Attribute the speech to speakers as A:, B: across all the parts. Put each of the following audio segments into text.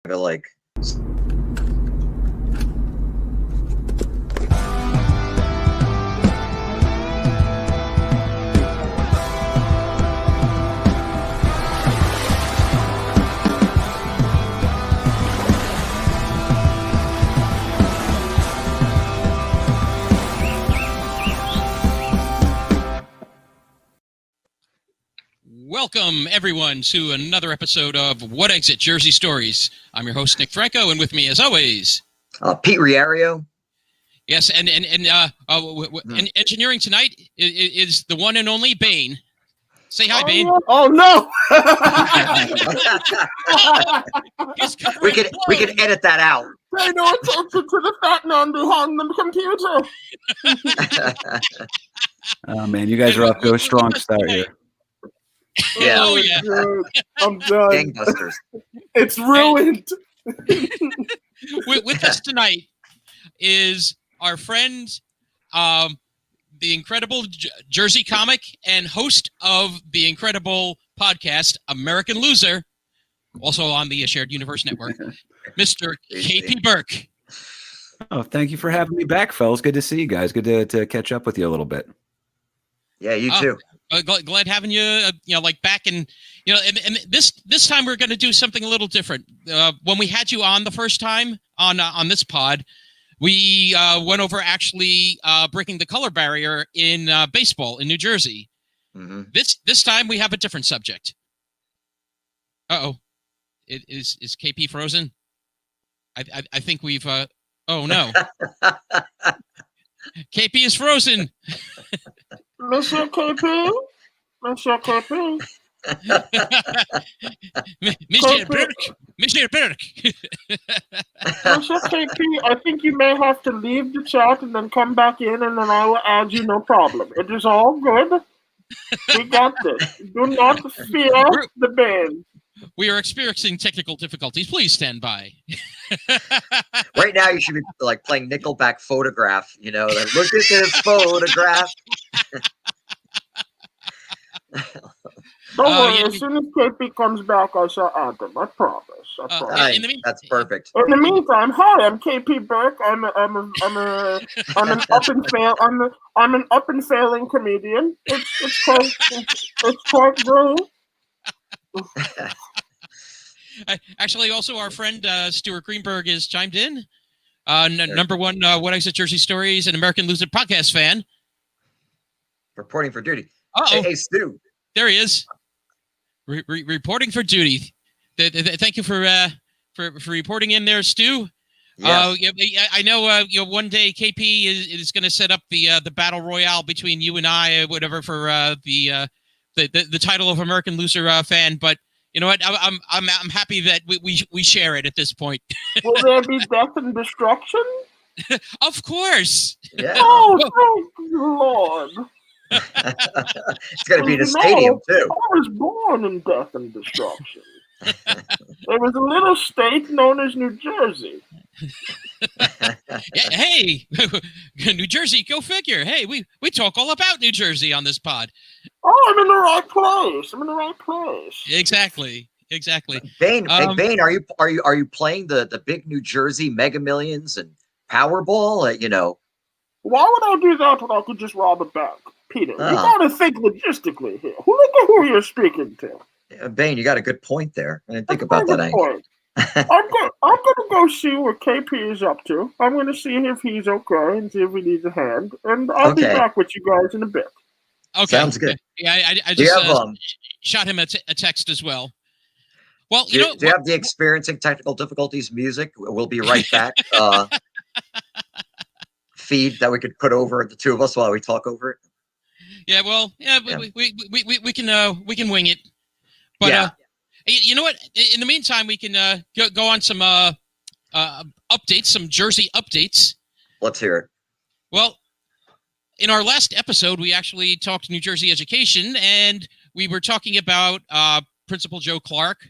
A: like.
B: Welcome, everyone, to another episode of What Exit Jersey Stories. I'm your host, Nick Franco, and with me, as always,
A: Pete Riario.
B: Yes, and engineering tonight is the one and only Bane. Say hi, Bane.
C: Oh no!
A: we can edit that out.
C: Pay no attention to the fat man behind the computer.
D: Oh man, you guys are off to a strong start here.
A: Yeah.
B: Oh yeah.
C: Dude, I'm done.
A: Gangbusters.
C: It's ruined.
B: With us tonight is our friend, the incredible Jersey comic and host of the incredible podcast American Loser, also on the Shared Universe Network, Mr. KP Burke.
D: Oh, thank you for having me back, fellas. Good to see you guys. Good to catch up with you a little bit.
A: Yeah, you too.
B: Glad having you, like back in, and this time we're going to do something a little different. When we had you on the first time on this pod, we went over actually breaking the color barrier in baseball in New Jersey.
A: Mm-hmm.
B: This time we have a different subject. Uh-oh. Is KP frozen? I think we've oh no. KP is frozen.
C: Monsieur KP? Monsieur KP?
B: Mr. Burke. Mr. Burke.
C: Monsieur KP, I think you may have to leave the chat and then come back in, and then I will add you, no problem. It is all good. We got this. Do not fear the band.
B: We are experiencing technical difficulties. Please stand by.
A: Right now, you should be like playing Nickelback Photograph. Like, look at this photograph.
C: Don't worry. As soon as KP comes back, I shall add them. I promise.
A: That's perfect.
C: In the meantime, hi, I'm KP Burke. I'm an up and failing comedian. It's quite rude.
B: Actually, also our friend Stuart Greenberg is chimed in. Number one, What Exit Jersey Stories and American Loser podcast fan.
A: Reporting for duty.
B: Uh-oh.
A: Hey, Stu.
B: There he is. Reporting for duty. Thank you for reporting in there, Stu.
A: Yes.
B: I know. One day KP is going to set up the battle royale between you and I, whatever, for the title of American Loser fan. But you know what? I'm happy that we share it at this point.
C: Will there be death and destruction?
B: Of course.
A: Yeah.
C: Oh, thank you, Lord.
A: It's going to be in a stadium, too.
C: I was born in death and destruction. There was a little state known as New Jersey.
B: Yeah, hey, New Jersey, go figure. Hey, we talk all about New Jersey on this pod.
C: Oh, I'm in the right place.
B: Exactly.
A: Bane, Bane, are you playing the big New Jersey Mega Millions and Powerball?
C: Why would I do that when I could just rob a bank? Peter, you gotta think logistically here. Look at who you're speaking to.
A: Bane, you got a good point there. I didn't think about that angle.
C: I'm gonna go see what KP is up to. I'm gonna see if he's okay and see if he needs a hand, and I'll be back with you guys in a bit.
B: Okay,
A: sounds good.
B: Yeah, I just shot him a text as well. Well,
A: do you have the experiencing technical difficulties music? We'll be right back. Feed that we could put over the two of us while we talk over it.
B: Yeah, well, we can wing it. But you know what? In the meantime, we can go on some updates, some Jersey updates.
A: Let's hear it.
B: Well, in our last episode, we actually talked New Jersey education, and we were talking about Principal Joe Clark,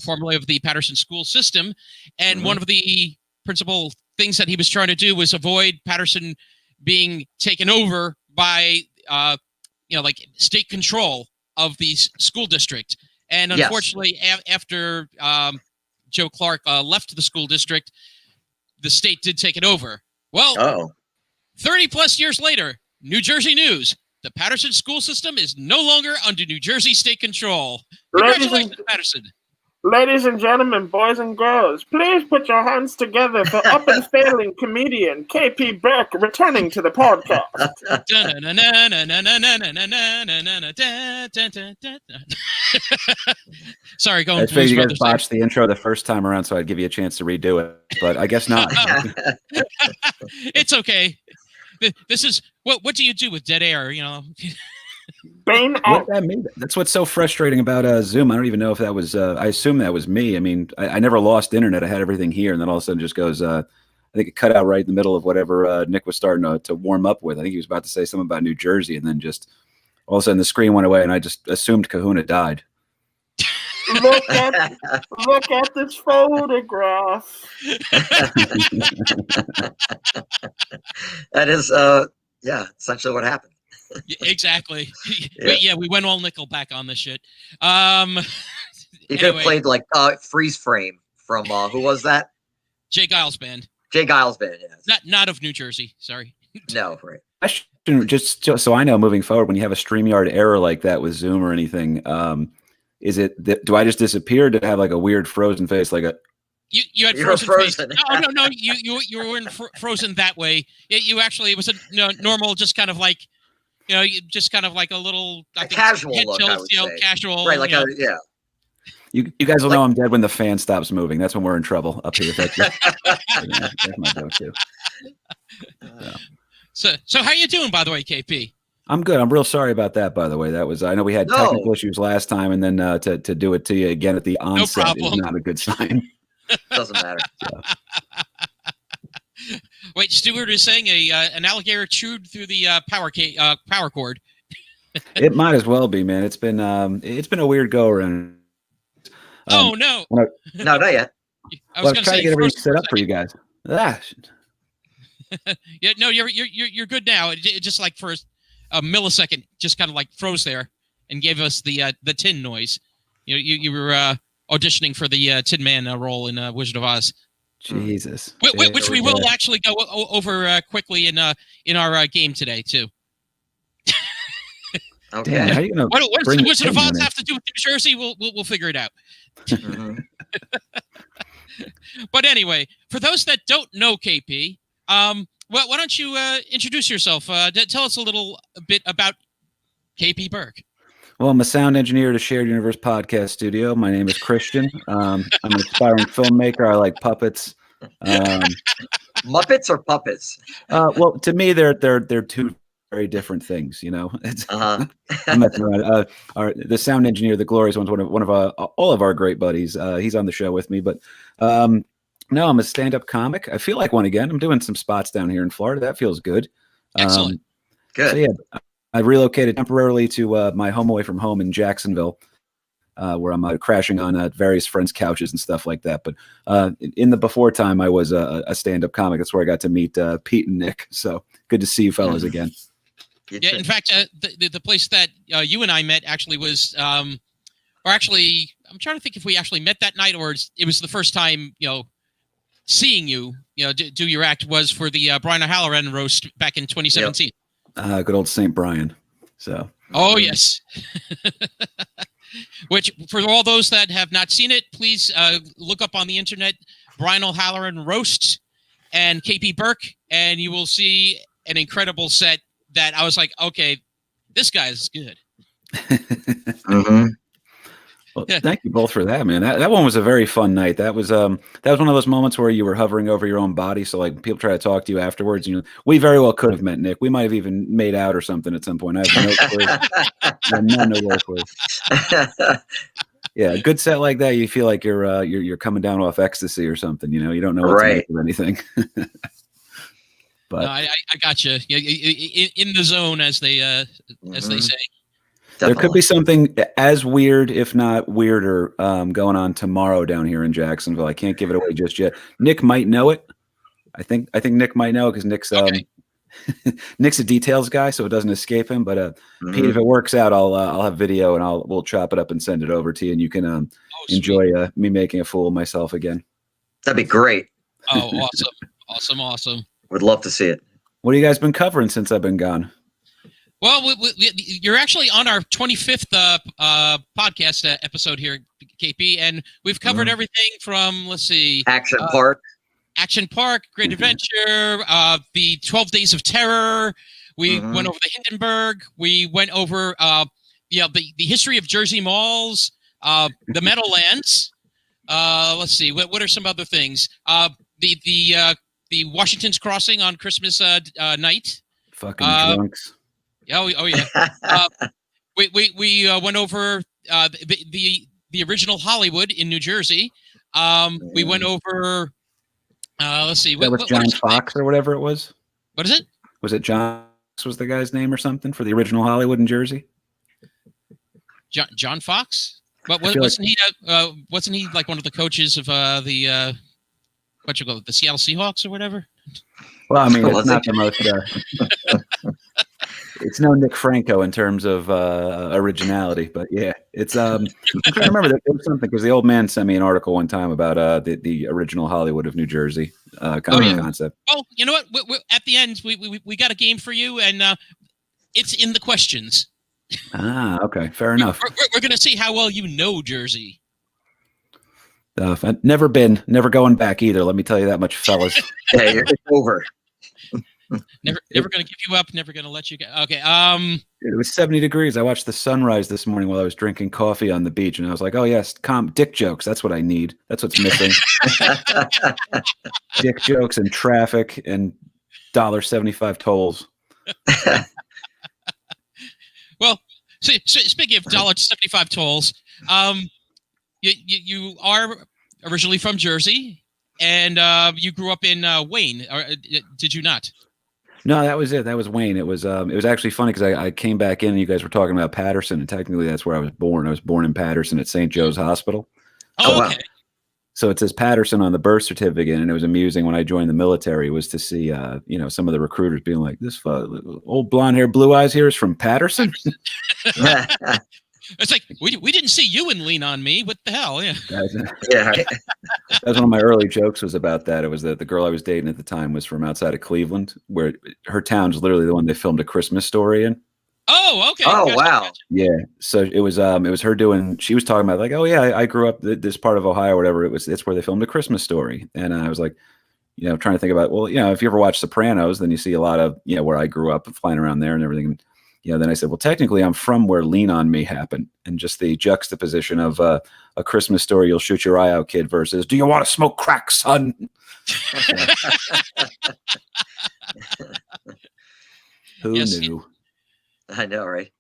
B: formerly of the Patterson school system, and one of the principal things that he was trying to do was avoid Patterson being taken over by state control of the school district. And unfortunately, after Joe Clark left the school district, the state did take it over. Well, 30 plus years later, New Jersey news. The Patterson school system is no longer under New Jersey state control. Congratulations, Patterson.
C: Ladies and gentlemen, boys and girls, please put your hands together for up and failing comedian KP Burke returning to the podcast.
B: Sorry, going.
D: I figured you guys botched the intro the first time around, so I'd give you a chance to redo it, but I guess not.
B: It's okay. This is what do you do with dead air? You know.
C: What
D: that mean? That's what's so frustrating about Zoom. I don't even know if that was. I assume that was me. I mean, I never lost internet. I had everything here, and then all of a sudden, just goes. I think it cut out right in the middle of whatever Nick was starting to warm up with. I think he was about to say something about New Jersey, and then just all of a sudden the screen went away, and I just assumed Kahuna died.
C: Look at this photograph.
A: That is, essentially what happened.
B: Exactly. We went all Nickelback on this shit.
A: You could have played like Freeze Frame from who was that?
B: Jay Giles Band.
A: Jay Giles Band, yeah.
B: Not of New Jersey. Sorry.
A: No, right.
D: Just so I know, moving forward, when you have a StreamYard error like that with Zoom or anything, is it do I just disappear? Do I have like a weird frozen face, like a?
B: You had frozen. No. You weren't frozen that way. You actually, it was a normal, just kind of like. Just kind of like a little
A: casual look, I would say.
B: Casual,
A: right? Like
D: You guys will know I'm dead when the fan stops moving. That's when we're in trouble up here. That's my go-to.
B: So how you doing, by the way, KP?
D: I'm good. I'm real sorry about that, by the way. That was I know we had technical issues last time, and then to do it to you again at the onset is not a good sign.
A: Doesn't matter. So.
B: Wait, Stuart is saying an alligator chewed through the power cord.
D: It might as well be, man. It's been a weird go around.
B: No, no,
A: not yet.
B: I was
D: trying to get everything set up for you guys.
B: Yeah, no, you're good now. It just like for a millisecond, just kind of like froze there and gave us the tin noise. You were auditioning for the Tin Man role in Wizard of Oz.
D: Jesus.
B: Which we will actually go over quickly in our game today too.
A: Okay.
D: Damn, how are you gonna
B: what does the Wizard of Oz have to do with New Jersey? We'll figure it out.
A: Mm-hmm.
B: But anyway, for those that don't know KP, why don't you introduce yourself? Tell us a little bit about KP Burke.
D: Well, I'm a sound engineer at a Shared Universe podcast studio. My name is Christian. I'm an aspiring filmmaker. I like puppets.
A: Muppets or puppets?
D: Well, to me, they're two very different things. I'm messing around. The sound engineer, the glorious one's one of all of our great buddies. He's on the show with me, but no, I'm a stand-up comic. I feel like one again. I'm doing some spots down here in Florida. That feels good.
B: Excellent.
A: Good.
D: So yeah. I relocated temporarily to my home away from home in Jacksonville, where I'm crashing on various friends' couches and stuff like that. But in the before time, I was a stand-up comic. That's where I got to meet Pete and Nick. So good to see you fellas again.
B: Yeah, in fact, the place that you and I met actually was, or actually, I'm trying to think if we actually met that night or it was the first time, seeing you, do your act was for the Brian O'Halloran roast back in 2017. Yep.
D: Good old St. Brian. So.
B: Oh, yes. Which, for all those that have not seen it, please look up on the internet, Brian O'Halloran roasts and KP Burke, and you will see an incredible set that I was like, okay, this guy is good.
A: Mm-hmm.
D: Well, thank you both for that, man. That one was a very fun night. That was one of those moments where you were hovering over your own body. So like people try to talk to you afterwards. We very well could have met Nick. We might have even made out or something at some point. I have no clue. Yeah, a good set like that, you feel like you're coming down off ecstasy or something. You don't know what to make of anything. But
B: no, I got you. In the zone, as they say.
D: Definitely. There could be something as weird, if not weirder, going on tomorrow down here in Jacksonville. I can't give it away just yet. Nick might know it. I think Nick might know because Nick's Nick's a details guy, so it doesn't escape him. But Pete, if it works out, I'll have video and we'll chop it up and send it over to you, and you can enjoy me making a fool of myself again.
A: That'd be great.
B: Oh, awesome.
A: Would love to see it.
D: What have you guys been covering since I've been gone?
B: Well, you're actually on our 25th podcast episode here, KP, and we've covered everything from, let's see,
A: Action Park,
B: Great Adventure, the 12 Days of Terror. We went over the Hindenburg. We went over the history of Jersey malls, the Meadowlands. Let's see, what are some other things? The Washington's Crossing on Christmas night.
D: Fucking drunks.
B: Oh yeah. We went over the original Hollywood in New Jersey. We went over. Let's see.
D: That was John Fox or whatever it was.
B: What is it?
D: Was it John Fox was the guy's name or something for the original Hollywood in Jersey?
B: John Fox? Wasn't he like one of the coaches of the Seattle Seahawks or whatever?
D: Well, I mean, it's not the most. It's no Nick Franco in terms of originality, but yeah, it's. I'm trying to remember that there was something because the old man sent me an article one time about the original Hollywood of New Jersey concept.
B: Well, you know what? At the end, we got a game for you, and it's in the questions.
D: Ah, okay, fair enough.
B: We're going to see how well you know Jersey.
D: I've never been, never going back either. Let me tell you that much, fellas.
A: Hey, it's over.
B: Never going to give you up. Never going to let you go. Okay.
D: It was 70 degrees. I watched the sunrise this morning while I was drinking coffee on the beach, and I was like, "Oh yes, dick jokes. That's what I need. That's what's missing. Dick jokes and traffic and $1.75 tolls."
B: Well, so speaking of $1.75 tolls, you are originally from Jersey, and you grew up in Wayne. Or, did you not?
D: No, that was it. That was Wayne. It was actually funny because I came back in and you guys were talking about Patterson, and technically that's where I was born. I was born in Patterson at St. Joe's Hospital.
B: Oh, okay.
D: So it says Patterson on the birth certificate, and it was amusing when I joined the military was to see, some of the recruiters being like, "This old blonde hair, blue eyes here is from Patterson."
B: It's like we didn't see you in Lean on Me. What the hell? Yeah.
A: Yeah.
D: That was one of my early jokes was about that. It was that the girl I was dating at the time was from outside of Cleveland, where her town's literally the one they filmed A Christmas Story in.
B: Oh, okay.
A: Oh,
B: gotcha,
A: wow.
B: Gotcha.
D: Yeah. So it was her doing. She was talking about like, "Oh yeah, I grew up this part of Ohio, or whatever. It's where they filmed A Christmas Story." And I was like, trying to think about, well, if you ever watch Sopranos, then you see a lot of where I grew up, flying around there and everything. Then I said, well, technically I'm from where Lean on Me happened, and just the juxtaposition of A Christmas Story, you'll shoot your eye out, kid, versus do you want to smoke crack, son? Who knew?
A: I know, right?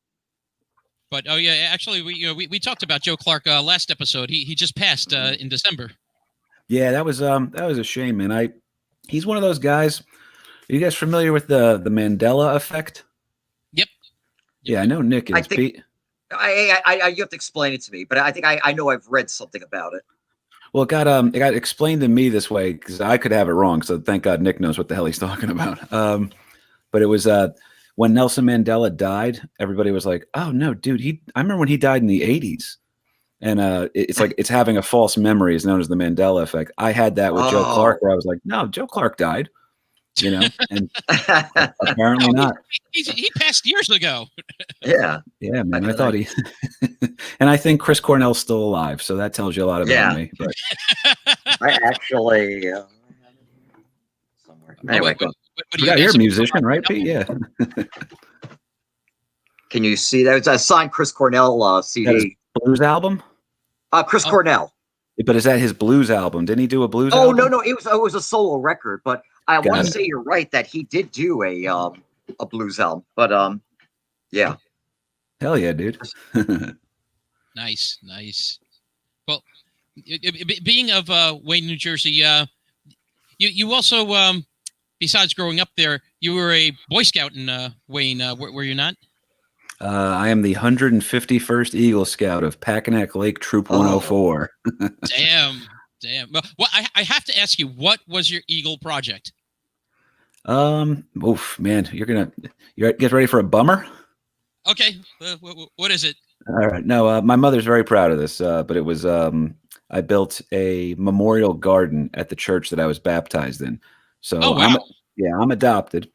B: But actually, we talked about Joe Clark last episode. He just passed in December.
D: Yeah, that was a shame, man. He's one of those guys. Are you guys familiar with the Mandela effect?
B: Yep.
D: Yeah, I know Nick is.
A: I think, you have to explain it to me, but I think I know I've read something about it.
D: Well, it got explained to me this way because I could have it wrong. So thank God Nick knows what the hell he's talking about. But it was when Nelson Mandela died, everybody was like, "Oh no, dude! I remember when he died in the '80s." And it's like it's having a false memory is known as the Mandela effect. I had that with Joe Clark, where I was like, "No, Joe Clark died," and apparently not.
B: He passed years ago.
A: Yeah,
D: man. I thought he, and I think Chris Cornell's still alive, so that tells you a lot about me. But
A: I actually somewhere. Anyway,
D: you're a musician, right, Pete? Yeah.
A: Can you see that? It's a signed Chris Cornell CD.
D: Blues album?
A: Chris Cornell.
D: But is that his blues album? Didn't he do a blues
A: album?
D: album?
A: No, it was a solo record, but I want to say you're right that he did do a blues album. But yeah.
D: Hell yeah, dude.
B: Nice. Well, being of Wayne, New Jersey, you also besides growing up there, you were a Boy Scout in Wayne, were you not?
D: I am the 151st Eagle Scout of Packanack Lake Troop 104.
B: Damn. Well, I have to ask you, what was your Eagle project?
D: Oof, man, you get ready for a bummer.
B: Okay, what is it?
D: All right, no, my mother's very proud of this, but it was I built a memorial garden at the church that I was baptized in. So
B: oh wow,
D: I'm adopted.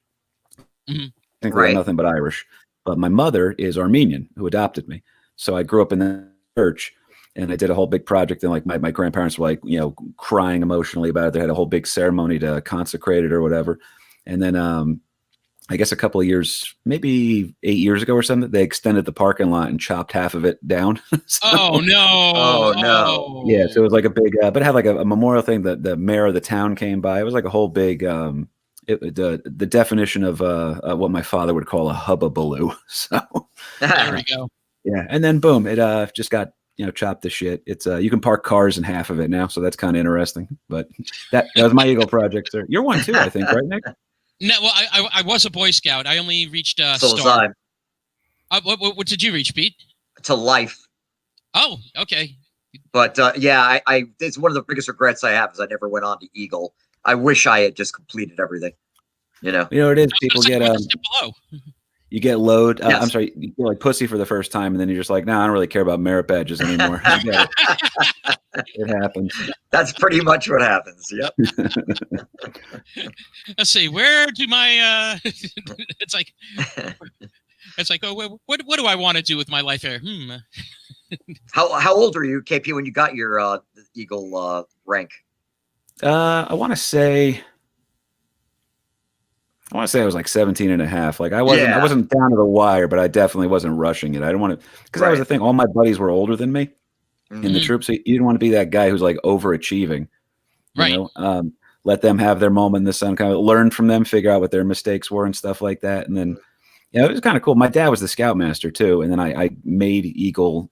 B: Mm-hmm.
D: Technically, I'm nothing but Irish, but my mother is Armenian, who adopted me. So I grew up in the church, and I did a whole big project. And like my grandparents were like, crying emotionally about it. They had a whole big ceremony to consecrate it or whatever. And then I guess a couple of years, maybe 8 years ago or something, they extended the parking lot and chopped half of it down.
B: Oh no!
A: Oh no!
D: Yeah, so it was like a big, but it had like a memorial thing that the mayor of the town came by. It was like a whole big, the definition of what my father would call a hubbubaloo. So
B: there we go.
D: Yeah, and then boom, it just got chopped to shit. It's you can park cars in half of it now, so that's kind of interesting. But that was my Eagle project, sir. You're one too, I think, right, Nick?
B: No, well, I was a Boy Scout. I only reached
A: So
B: star. What did you reach, Pete?
A: To life.
B: Oh, okay.
A: But yeah, I it's one of the biggest regrets I have is I never went on to Eagle. I wish I had just completed everything.
D: You know it is. People get
B: below.
D: You get load.
A: Yes.
D: I'm sorry, you feel like pussy for the first time, and then you're just like, no, I don't really care about merit badges anymore. It happens.
A: That's pretty much what happens. Yep.
B: Let's see. Where do my? It's like, oh, what do I want to do with my life here?
A: How old were you, KP, when you got your Eagle rank?
D: I want to say I was like 17 and a half. Like I wasn't down to the wire, but I definitely wasn't rushing it. I didn't want to, because that was the thing. All my buddies were older than me in the troops. So you didn't want to be that guy who's like overachieving, you know? Let them have their moment in the sun, kind of learn from them, figure out what their mistakes were and stuff like that. And then, it was kind of cool. My dad was the scoutmaster too. And then I made Eagle,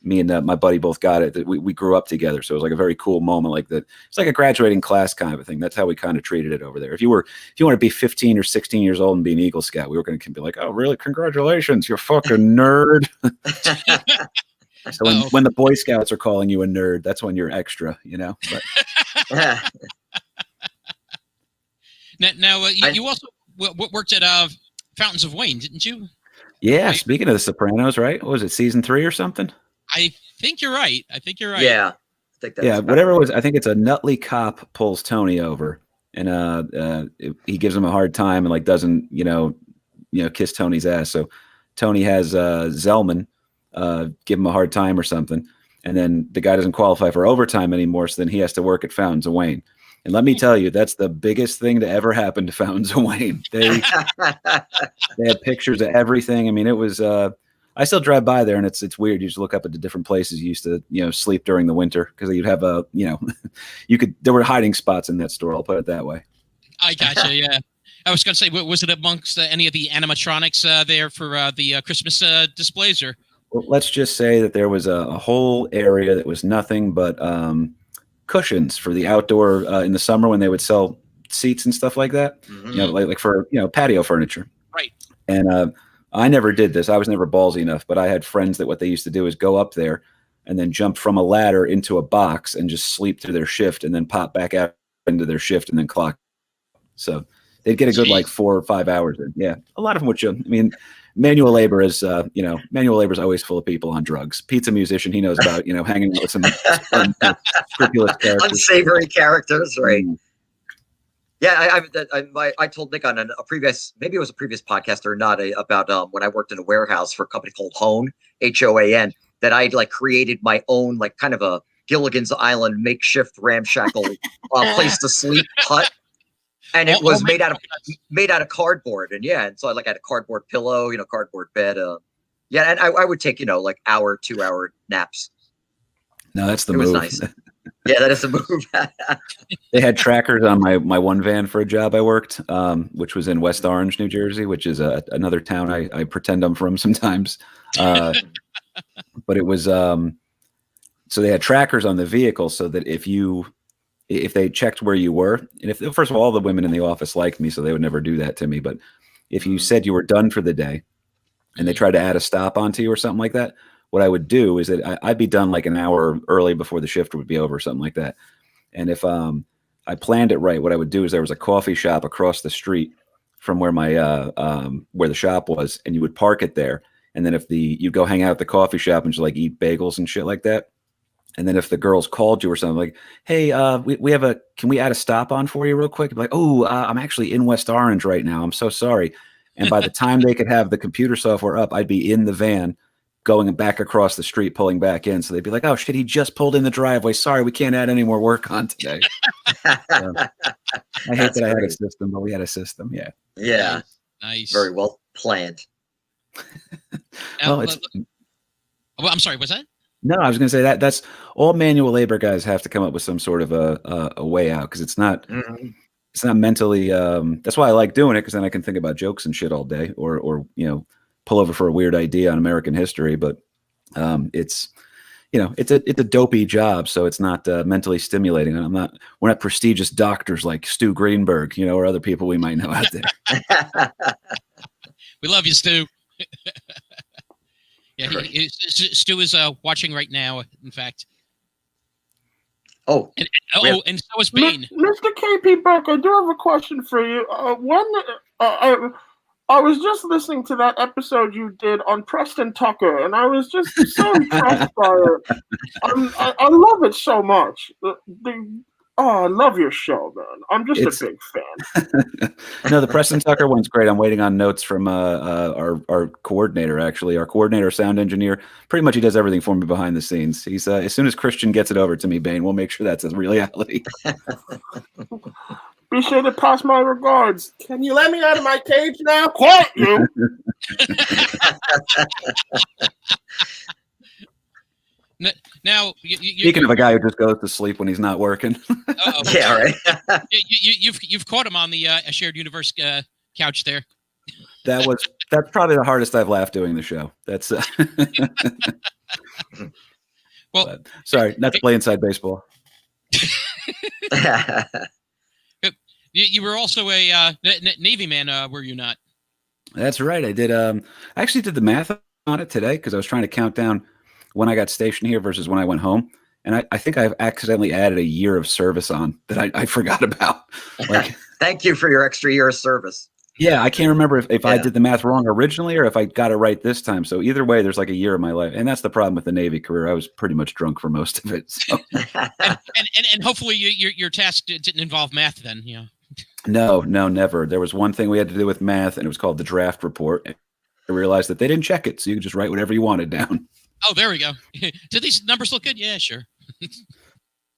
D: me and my buddy both got it. That we grew up together, so it was like a very cool moment. Like that, it's like a graduating class kind of a thing. That's how we kind of treated it over there. If you want to be 15 or 16 years old and be an Eagle Scout, we were going to be like, "Oh, really? Congratulations, you're fucking nerd." So when the Boy Scouts are calling you a nerd, that's when you're extra, But
B: now you also worked at Fountains of Wayne, didn't you?
D: Yeah.
B: Right?
D: Speaking of The Sopranos, right? What was it, season 3 or something?
B: I think you're right.
A: Yeah. I think that's
D: whatever it was. I think it's a Nutley cop pulls Tony over, and he gives him a hard time and like doesn't kiss Tony's ass. So Tony has Zellman give him a hard time or something, and then the guy doesn't qualify for overtime anymore. So then he has to work at Fountains of Wayne. And let me tell you, that's the biggest thing to ever happen to Fountains of Wayne. They had pictures of everything. I mean, it was. I still drive by there, and it's weird. You just look up at the different places you used to, sleep during the winter because you'd have there were hiding spots in that store. I'll put it that way.
B: I gotcha. Yeah, I was going to say, was it amongst any of the animatronics there for the Christmas displays, or?
D: Well, let's just say that there was a whole area that was nothing but cushions for the outdoor in the summer when they would sell seats and stuff like that.
A: Mm-hmm.
D: Like for patio furniture.
B: Right.
D: And I never did this. I was never ballsy enough, but I had friends that what they used to do is go up there and then jump from a ladder into a box and just sleep through their shift and then pop back out into their shift and then clock. So they'd get a good like 4 or 5 hours in. Yeah. A lot of them would. I mean, manual labor is, manual labor is always full of people on drugs. Pete's a musician. He knows about, hanging out with some scrupulous characters.
A: Unsavory characters, right? Mm. Yeah, I told Nick on a previous, maybe it was a previous podcast or not, about when I worked in a warehouse for a company called Hone, Hoan, that I'd like created my own like kind of a Gilligan's Island makeshift ramshackle place to sleep hut, and it was made out of cardboard, and so I like had a cardboard pillow, cardboard bed, and I would take like 2 hour naps.
D: No, that's the move.
A: It was nice. Yeah, that is a move.
D: They had trackers on my one van for a job I worked, which was in West Orange, New Jersey, which is another town I pretend I'm from sometimes. But it was so they had trackers on the vehicle so that if they checked where you were, and if first of all the women in the office liked me, so they would never do that to me. But if you said you were done for the day, and they tried to add a stop onto you or something like that, what I would do is that I'd be done like an hour early before the shift would be over, or something like that. And if I I planned it right. What I would do is there was a coffee shop across the street from where my where the shop was, and you would park it there. And then you'd go hang out at the coffee shop and just like eat bagels and shit like that. And then if the girls called you or something like, hey, can we add a stop on for you real quick? Like, oh, I'm actually in West Orange right now. I'm so sorry. And by the time they could have the computer software up, I'd be in the van going back across the street, pulling back in. So they'd be like, oh shit, he just pulled in the driveway. Sorry, we can't add any more work on today. I hate that I had a system, but we had a system. Yeah.
A: Yeah.
B: Nice.
A: Very well planned.
D: Well,
B: I'm sorry, was that?
D: No, I was going to say that's all manual labor guys have to come up with some sort of a way out, because it's not mentally. That's why I like doing it, because then I can think about jokes and shit all day, or pull over for a weird idea on American history. But it's a dopey job, so it's not mentally stimulating. And we're not prestigious doctors like Stu Greenberg, or other people we might know out there.
B: We love you, Stu. Yeah, Stu is watching right now, in fact.
A: Oh.
B: And so is Bane.
C: Mr. KP Burke, I do have a question for you. I was just listening to that episode you did on Preston Tucker, and I was just so impressed by it. I love it so much. I love your show, man. I'm just a big fan.
D: No, the Preston Tucker one's great. I'm waiting on notes from our coordinator, actually. Our coordinator, sound engineer. Pretty much he does everything for me behind the scenes. He's as soon as Christian gets it over to me, Bane, we'll make sure that's a reality.
C: Be sure to pass my regards. Can you let me out of my cage now? Quiet, you!
B: Now,
D: speaking of a guy who just goes to sleep when he's not working.
A: Yeah, right.
B: You've caught him on the shared universe couch there.
D: That's probably the hardest I've laughed doing the show. That's
B: well.
D: But, sorry, not to play inside baseball.
B: You were also a Navy man, were you not?
D: That's right. I did. I actually did the math on it today, because I was trying to count down when I got stationed here versus when I went home. And I think I've accidentally added a year of service on that I forgot about. Like,
A: thank you for your extra year of service.
D: Yeah, I can't remember if I did the math wrong originally or if I got it right this time. So either way, there's like a year of my life. And that's the problem with the Navy career. I was pretty much drunk for most of it. So.
B: and hopefully your task didn't involve math then,
D: No, never. There was one thing we had to do with math, and it was called the draft report. I realized that they didn't check it, so you could just write whatever you wanted down.
B: Oh, there we go. Did these numbers look good? Yeah, sure.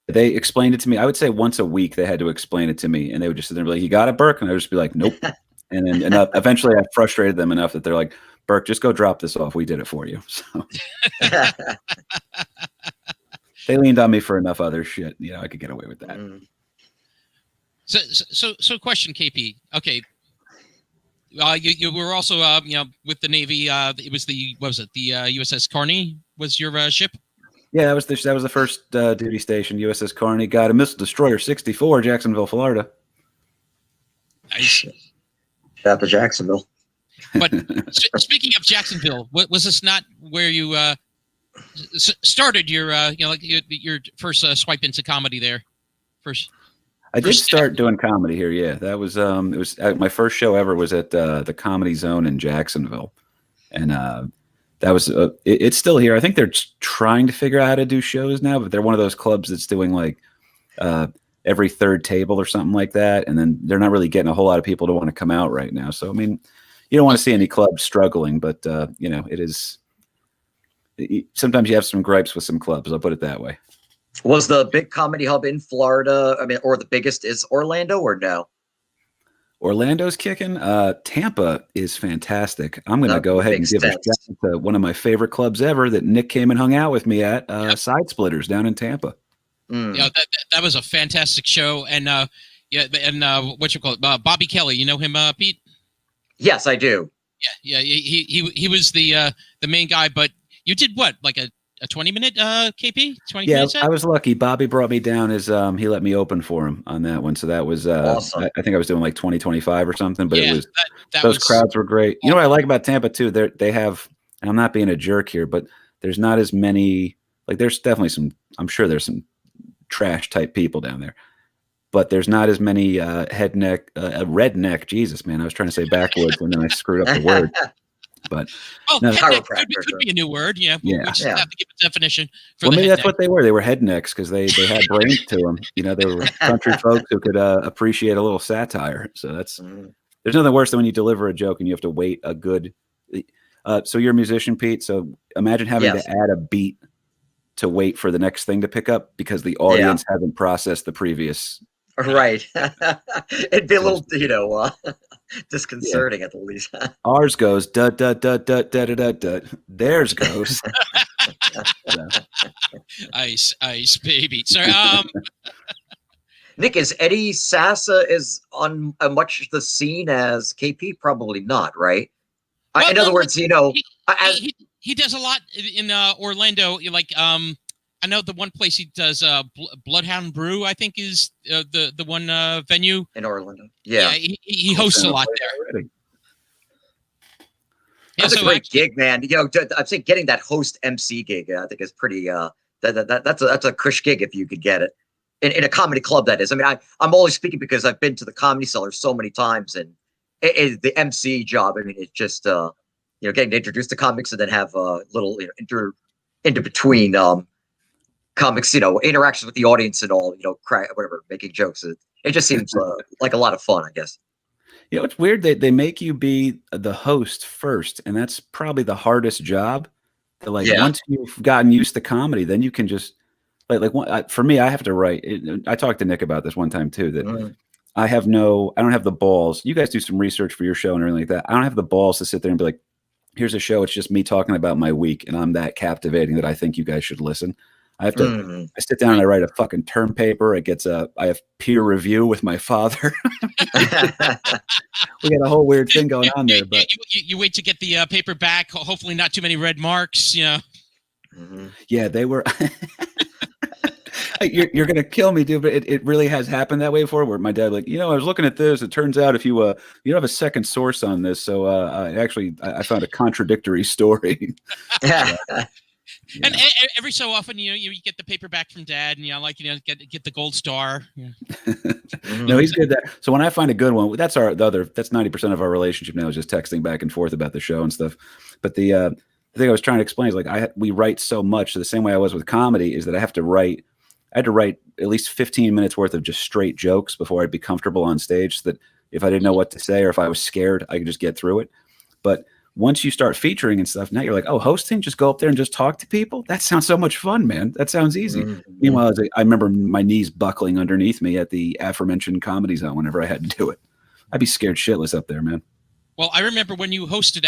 D: They explained it to me. I would say once a week they had to explain it to me, and they would just sit there and be like, "You got it, Burke?" And I would just be like, "Nope." And then eventually I frustrated them enough that they're like, "Burke, just go drop this off. We did it for you." So they leaned on me for enough other shit. I could get away with that.
B: So question, KP. Okay. You were also with the Navy. It was the USS Carney was your ship.
D: Yeah, that was the first duty station. USS Carney got a missile destroyer 64, Jacksonville, Florida.
B: Nice.
A: Shout out to Jacksonville.
B: But speaking of Jacksonville, was this not where you started your your first swipe into comedy there?
D: I did start doing comedy here. Yeah, that was it was my first show ever was at the Comedy Zone in Jacksonville, and that was it's still here. I think they're trying to figure out how to do shows now, but they're one of those clubs that's doing like every third table or something like that, and then they're not really getting a whole lot of people to want to come out right now. So I mean, you don't want to see any clubs struggling, but it is. Sometimes you have some gripes with some clubs. I'll put it that way.
A: Was the big comedy hub in Florida? I mean, or the biggest is Orlando, or no?
D: Orlando's kicking. Tampa is fantastic. I'm going to go ahead and give a shout out to one of my favorite clubs ever that Nick came and hung out with me at, Side Splitters down in Tampa.
B: Yeah, that was a fantastic show, and what you call it, Bobby Kelly. You know him, Pete?
A: Yes, I do.
B: Yeah. He was the main guy, but you did what, like a 20-minute KP? 20 minutes?
D: I was lucky. Bobby brought me down as he let me open for him on that one. So that was
A: awesome.
D: I think I was doing like 20-25 or something, but
B: yeah,
D: it was those crowds were great. You know what I like about Tampa too? They have, and I'm not being a jerk here, but there's not as many, like there's definitely some, I'm sure there's some trash type people down there. but there's not as many redneck. Jesus, man, I was trying to say backwards and then I screwed up the word. But
B: no, could be a new word. Yeah, we just have to give a definition.
D: Maybe that's what they were. They were headnecks because they had brains to them. They were country folks who could appreciate a little satire. So there's nothing worse than when you deliver a joke and you have to wait a good. So you're a musician, Pete. So imagine having to add a beat to wait for the next thing to pick up because the audience hasn't processed the previous.
A: Right. It'd be a little, disconcerting at the least.
D: Ours goes da da da da da da da. Theirs goes.
B: Ice, baby. So,
A: Nick, is Eddie Sassa is on much the scene as KP? Probably not, right? Well, in other words, he
B: does a lot in Orlando. Like, I know the one place he does Bloodhound Brew, I think, is the one venue
A: in Orlando. Yeah,
B: he hosts a lot there.
A: That's a great gig, man. I'm saying getting that host MC gig, I think is pretty. That's a crush gig if you could get it in a comedy club. That is. I mean, I'm only speaking because I've been to the Comedy Cellar so many times, and the MC job. I mean, it's just getting introduced to comics and then have little into between comics, interactions with the audience and all, cry, whatever, making jokes. It just seems like a lot of fun, I guess.
D: It's weird that they make you be the host first, and that's probably the hardest job. Once you've gotten used to comedy, then you can just for me, I have to write. I talked to Nick about this one time too. That I don't have the balls. You guys do some research for your show and everything like that. I don't have the balls to sit there and be like, here's a show. It's just me talking about my week, and I'm that captivating that I think you guys should listen. I have to. I sit down and I write a fucking term paper. It gets I have peer review with my father. We got a whole weird thing going on there. But
B: you wait to get the paper back. Hopefully, not too many red marks. Yeah,
D: they were. You're gonna kill me, dude. But it really has happened that way before. Where my dad, I was looking at this. It turns out if you don't have a second source on this, so I found a contradictory story.
B: Yeah. And every so often, you get the paper back from Dad, and get the gold star. Yeah.
D: No, he's good there. So when I find a good one, that's 90% of our relationship now is just texting back and forth about the show and stuff. But the thing I was trying to explain is we write so much. So the same way I was with comedy is that I had to write at least 15 minutes worth of just straight jokes before I'd be comfortable on stage. So that if I didn't know what to say or if I was scared, I could just get through it. But once you start featuring and stuff, now you're like, hosting, just go up there and just talk to people. That sounds so much fun, man. That sounds easy. Meanwhile, I remember my knees buckling underneath me at the aforementioned Comedy Zone whenever I had to do it. I'd be scared shitless up there, man.
B: Well, I remember when you hosted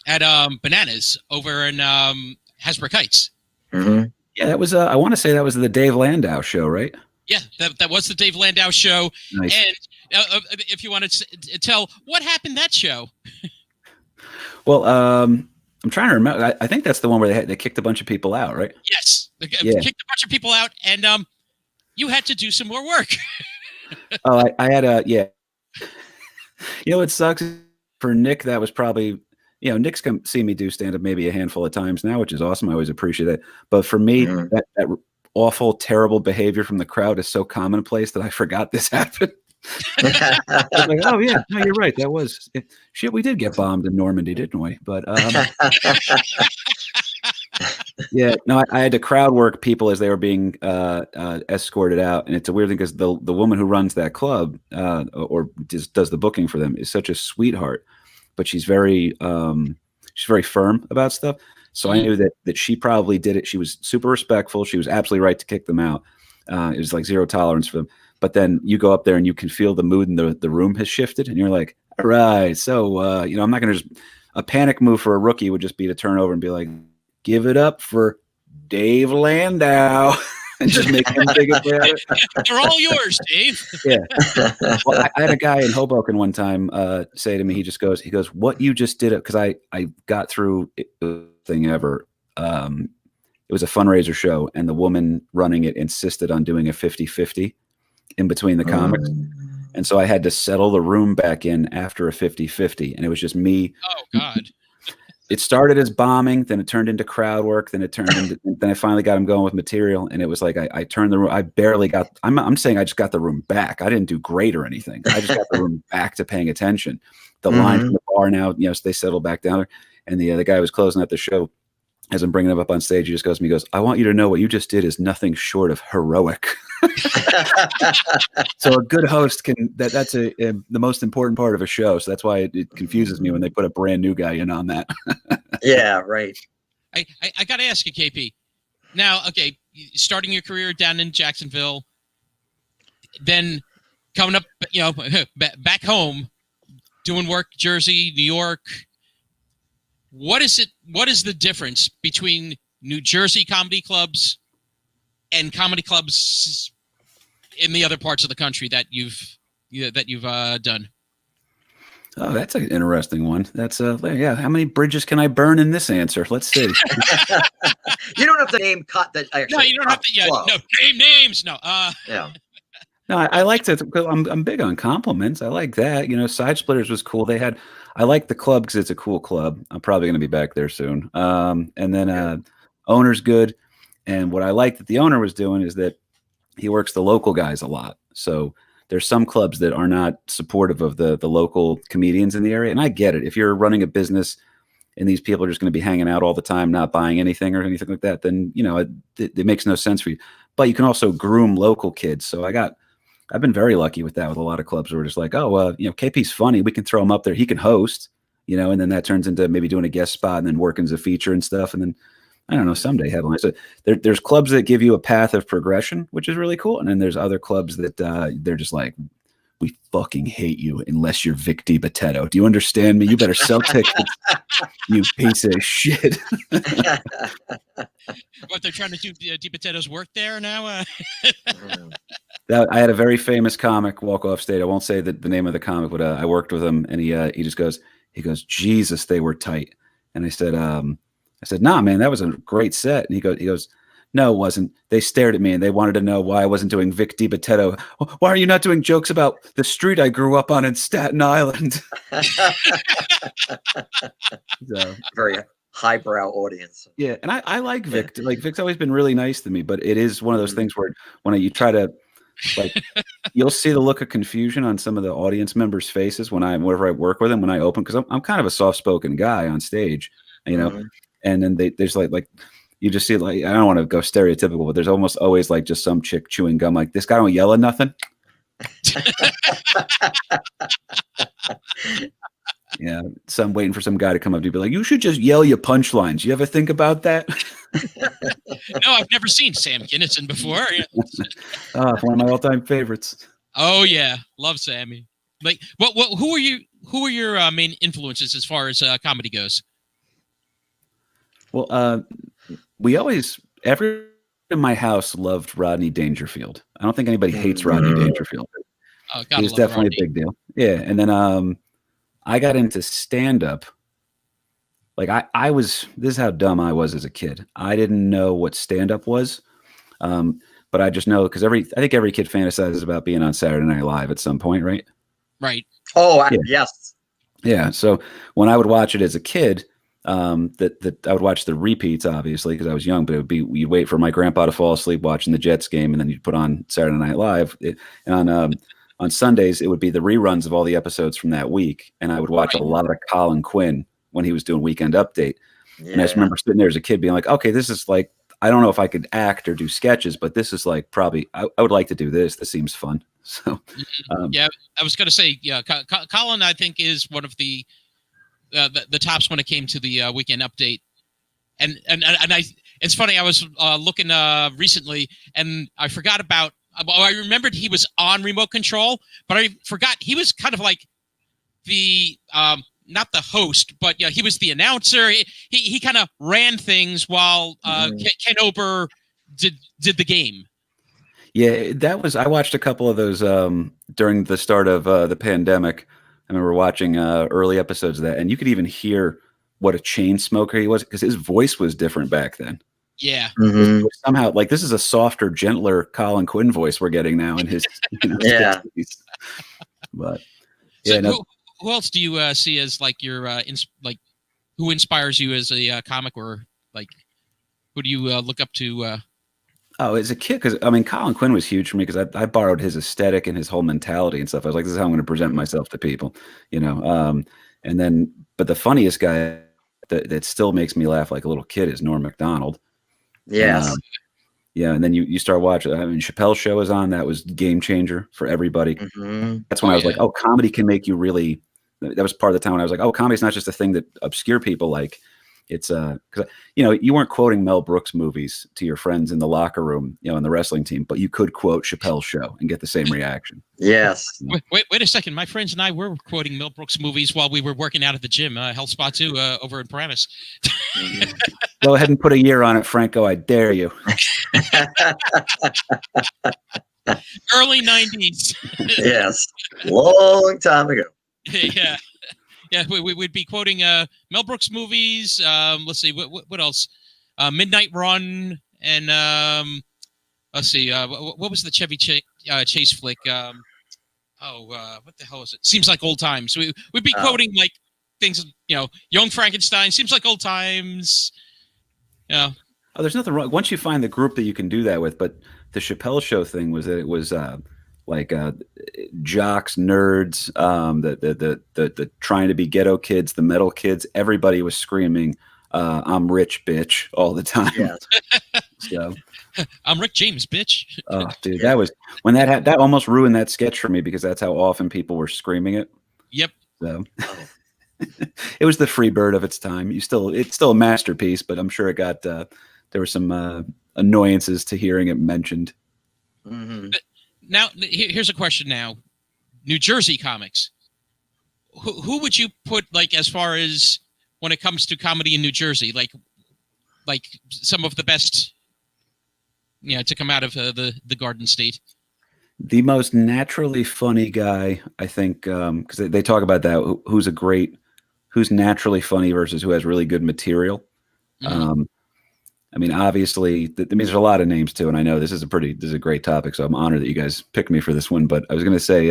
B: at Bananas over in Hasbrook Heights.
A: Mm-hmm.
D: Yeah, that was. I want to say that was the Dave Landau show, right?
B: Yeah, that was the Dave Landau show.
D: Nice.
B: And if you want to tell what happened that show.
D: Well, I'm trying to remember. I think that's the one where they kicked a bunch of people out, right?
B: Yes, they kicked a bunch of people out, and you had to do some more work.
D: I had a it sucks for Nick. That was probably Nick's come see me do stand up maybe a handful of times now, which is awesome. I always appreciate that. But for me, that awful, terrible behavior from the crowd is so commonplace that I forgot this happened. I was like, oh yeah, no, you're right. That was shit. We did get bombed in Normandy, didn't we? But yeah, no, I had to crowd work people as they were being escorted out, and it's a weird thing because the woman who runs that club or just does the booking for them is such a sweetheart, but she's very firm about stuff. So I knew that she probably did it. She was super respectful. She was absolutely right to kick them out. It was like zero tolerance for them. But then you go up there and you can feel the mood and the room has shifted. And you're like, all right, so, I'm not going to a panic move for a rookie would just be to turn over and be like, give it up for Dave Landau. And just make him think about it.
B: They're all yours, Dave.
D: Yeah. Well, I had a guy in Hoboken one time say to me, he goes, what you just did it. Cause I got through the thing ever. It was a fundraiser show and the woman running it insisted on doing a 50-50 in between the comics. And so I had to settle the room back in after a 50-50 and it was just me.
B: Oh God.
D: it started as bombing, then it turned into crowd work, then I finally got him going with material, and it was like I turned the room. I barely got. I'm saying I just got the room back. I didn't do great or anything. I just got the room back to paying attention. The line from the bar now, they settled back down there, and the guy who was closing out the show, as I'm bringing him up on stage, he just goes to me, I want you to know what you just did is nothing short of heroic. So a good host that's the most important part of a show. So that's why it confuses me when they put a brand new guy in on that.
A: Yeah, right.
B: I got to ask you, KP. Now, okay, starting your career down in Jacksonville, then coming up, back home, doing work, Jersey, New York. What is the difference between New Jersey comedy clubs and comedy clubs in the other parts of the country that you've done?
D: Oh, that's an interesting one. That's how many bridges can I burn in this answer? Let's see.
A: You don't have to name
B: no, you don't have to. No, name names. No.
A: Yeah.
D: No, I like to. I'm big on compliments. I like that. Side Splitters was cool. I like the club because it's a cool club. I'm probably going to be back there soon. And then owner's good. And what I like that the owner was doing is that he works the local guys a lot. So there's some clubs that are not supportive of the local comedians in the area. And I get it. If you're running a business and these people are just going to be hanging out all the time, not buying anything or anything like that, then, it makes no sense for you. But you can also groom local kids. So I've been very lucky with that with a lot of clubs where we're just like, KP's funny. We can throw him up there. He can host, and then that turns into maybe doing a guest spot and then working as a feature and stuff. And then, I don't know, someday headlines. So there's clubs that give you a path of progression, which is really cool. And then there's other clubs that they're just like, we fucking hate you unless you're Vic DiBitetto. Do you understand me? You better sell tickets, you piece of shit.
B: What, they're trying to do DiBitetto's work there now?
D: I had a very famous comic walk off stage. I won't say the name of the comic, but I worked with him, and he just goes, Jesus, they were tight. And I said, nah, man, that was a great set. And he goes, no, it wasn't. They stared at me and they wanted to know why I wasn't doing Vic DiBitetto. Why are you not doing jokes about the street I grew up on in Staten Island? So,
A: very highbrow audience.
D: Yeah, and I like Vic. Like, Vic's always been really nice to me, but it is one of those things where when you try to, you'll see the look of confusion on some of the audience members' faces whenever I work with them when I open, because I'm kind of a soft-spoken guy on stage, and then there's like you just see, like, I don't want to go stereotypical, but there's almost always like just some chick chewing gum, like, this guy don't yell at nothing. Yeah, so I'm waiting for some guy to come up to be like, you should just yell your punchlines. You ever think about that?
B: No, I've never seen Sam Kinison before.
D: One of my all-time favorites.
B: Oh yeah, love Sammy. Like, who are your main influences as far as comedy goes?
D: Well, everyone in my house loved Rodney Dangerfield. I don't think anybody hates Rodney Dangerfield.
B: Oh,
D: he's definitely Rodney. A big deal. Yeah, and then I got into stand-up. Like, this is how dumb I was as a kid. I didn't know what stand-up was, but I just know because I think every kid fantasizes about being on Saturday Night Live at some point, right?
B: Right.
A: Oh, yeah. Yes.
D: Yeah. So when I would watch it as a kid, that I would watch the repeats, obviously, because I was young, but it would be, you'd wait for my grandpa to fall asleep watching the Jets game, and then you'd put on Saturday Night Live. On Sundays, it would be the reruns of all the episodes from that week, and I would watch a lot of Colin Quinn when he was doing Weekend Update. Yeah. And I just remember sitting there as a kid being like, okay, this is like, I don't know if I could act or do sketches, but this is like probably, I would like to do this. This seems fun. So,
B: yeah, I was going to say, yeah, Colin, I think, is one of the tops when it came to the Weekend Update. And it's funny, I was looking recently, and I forgot about, I remembered he was on Remote Control, but I forgot he was kind of like the, not the host, but yeah, he was the announcer. He kind of ran things while Ken Ober did the game.
D: Yeah, I watched a couple of those during the start of the pandemic. I remember watching early episodes of that, and you could even hear what a chain smoker he was because his voice was different back then.
B: Yeah.
D: Mm-hmm. Somehow, like, this is a softer, gentler Colin Quinn voice we're getting now in his,
A: yeah.
D: 60s. But
B: so who else do you see as like your who inspires you as a comic, or like who do you look up to?
D: Oh, as a kid, because I mean, Colin Quinn was huge for me because I borrowed his aesthetic and his whole mentality and stuff. I was like, this is how I'm going to present myself to people, you know. And then, but the funniest guy that still makes me laugh like a little kid is Norm Macdonald.
A: Yes.
D: Yeah, and then you start watching. I mean, Chappelle's show was on. That was game changer for everybody.
A: Mm-hmm.
D: That's when I was like, oh, comedy can make you really. That was part of the time when I was like, oh, comedy's not just a thing that obscure people like. It's because you weren't quoting Mel Brooks movies to your friends in the locker room, in the wrestling team, but you could quote Chappelle's show and get the same reaction.
A: Yes.
B: Wait a second. My friends and I were quoting Mel Brooks movies while we were working out at the gym, Health Spa 2 over in Paramus.
D: Go ahead and put a year on it, Franco. I dare you.
B: Early 90s.
A: Yes. Long time ago.
B: Yeah. Yeah, we would be quoting Mel Brooks movies. Let's see, what else? Midnight Run, and let's see, what was the Chevy Chase flick? What the hell is it? Seems Like Old Times. We'd be quoting like things, Young Frankenstein. Seems Like Old Times. Yeah.
D: Oh, there's nothing wrong once you find the group that you can do that with. But the Chappelle Show thing was that it was like jocks, nerds, the trying to be ghetto kids, the metal kids. Everybody was screaming, "I'm rich, bitch," all the time.
A: Yeah.
D: So,
B: I'm Rick James, bitch.
D: Oh, dude, that was when that almost ruined that sketch for me because that's how often people were screaming it.
B: Yep.
D: So it was the free bird of its time. It's still a masterpiece, but I'm sure it got there were some annoyances to hearing it mentioned.
A: Mm-hmm.
B: Now, here's a question now. New Jersey comics. Who would you put, like, as far as when it comes to comedy in New Jersey? Like some of the best, to come out of the Garden State?
D: The most naturally funny guy, I think, because they talk about that, who's naturally funny versus who has really good material. Mm-hmm. I mean, obviously, there's a lot of names too, and I know this is a great topic, so I'm honored that you guys picked me for this one. But I was going to say,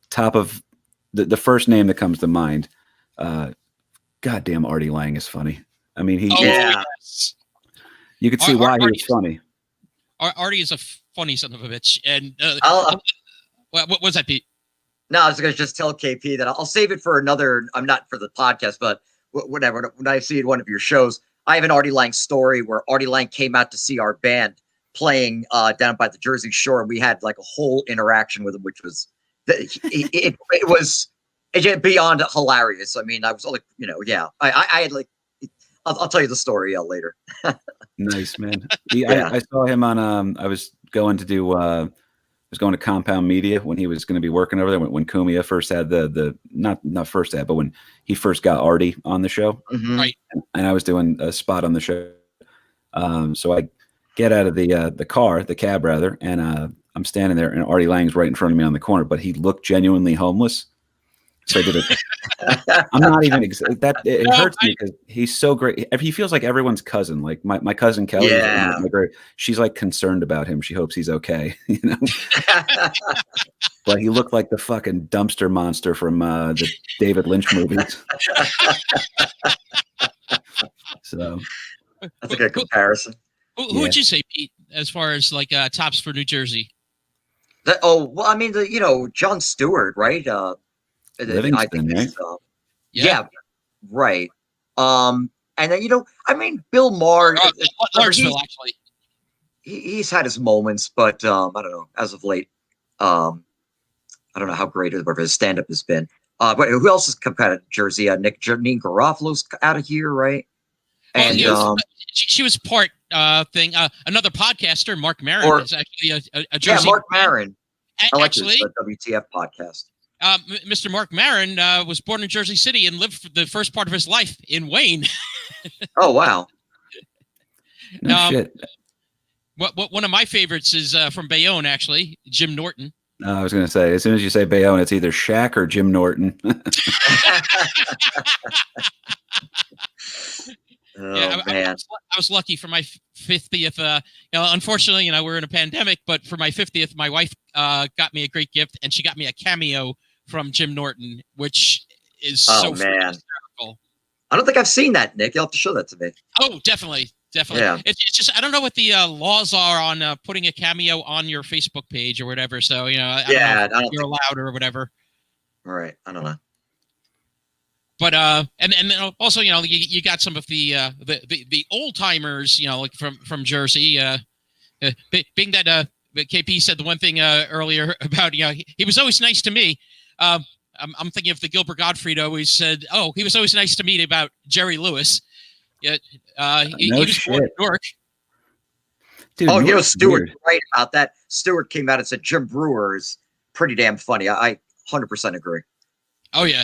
D: top of the first name that comes to mind, goddamn, Artie Lang is funny. I mean,
B: yes.
D: You could see why he was funny.
B: Artie is a funny son of a bitch, and what was that, Pete?
A: No, I was going to just tell KP that I'll save it for another. I'm not for the podcast, but whatever. When I see one of your shows. I have an Artie Lang story where Artie Lang came out to see our band playing down by the Jersey Shore. And we had like a whole interaction with him, which was it was beyond hilarious. I mean, I was like, I had like, I'll tell you the story later.
D: Nice, man. I saw him on. I was going to Compound Media when he was going to be working over there when Kumia first had not first had, but when he first got Artie on the show.
A: Mm-hmm.
B: Right.
D: And I was doing a spot on the show. So I get out of the cab rather, and I'm standing there and Artie Lang's right in front of me on the corner, but he looked genuinely homeless. So I did it. I'm not even it hurts me because he's so great. He feels like everyone's cousin. Like my cousin Kelly.
A: Yeah.
D: She's like concerned about him. She hopes he's okay. But he looked like the fucking dumpster monster from the David Lynch movies. So
A: that's a good comparison.
B: Who would you say, Pete, as far as like tops for New Jersey?
A: I mean, Jon Stewart, right?
D: Livingston, right?
A: Yeah, right. And then I mean, Bill Maher.
B: Larsville, actually.
A: He's had his moments, but I don't know. As of late, I don't know how great his stand-up has been. But who else has come out of Jersey? Janine Garofalo's out of here, right? And
B: she was part thing. Another podcaster, Mark Maron, is actually a Jersey.
A: Yeah, Mark Maron. I like
B: actually,
A: this WTF podcast.
B: Mr. Mark Maron was born in Jersey City and lived for the first part of his life in Wayne.
A: Oh, wow.
D: No shit.
B: One of my favorites is from Bayonne, actually, Jim Norton.
D: I was going to say, as soon as you say Bayonne, it's either Shaq or Jim Norton.
A: Man.
B: I was lucky for my 50th. Unfortunately, we're in a pandemic, but for my 50th, my wife got me a great gift, and she got me a cameo from Jim Norton, which is so hysterical.
A: I don't think I've seen that, Nick. You'll have to show that to me.
B: Oh, definitely. Yeah. It's just I don't know what the laws are on putting a cameo on your Facebook page or whatever. So I don't know if you're allowed or whatever.
A: All right, I don't know.
B: But and then also you got some of the old timers like from Jersey. Being that KP said the one thing earlier about he was always nice to me. I'm thinking of the Gilbert Gottfried always said, "Oh, he was always nice to me" about Jerry Lewis. He was born in Newark.
A: Dude, Stewart right about that. Stewart came out and said Jim Brewer is pretty damn funny. I 100% agree.
B: Oh yeah.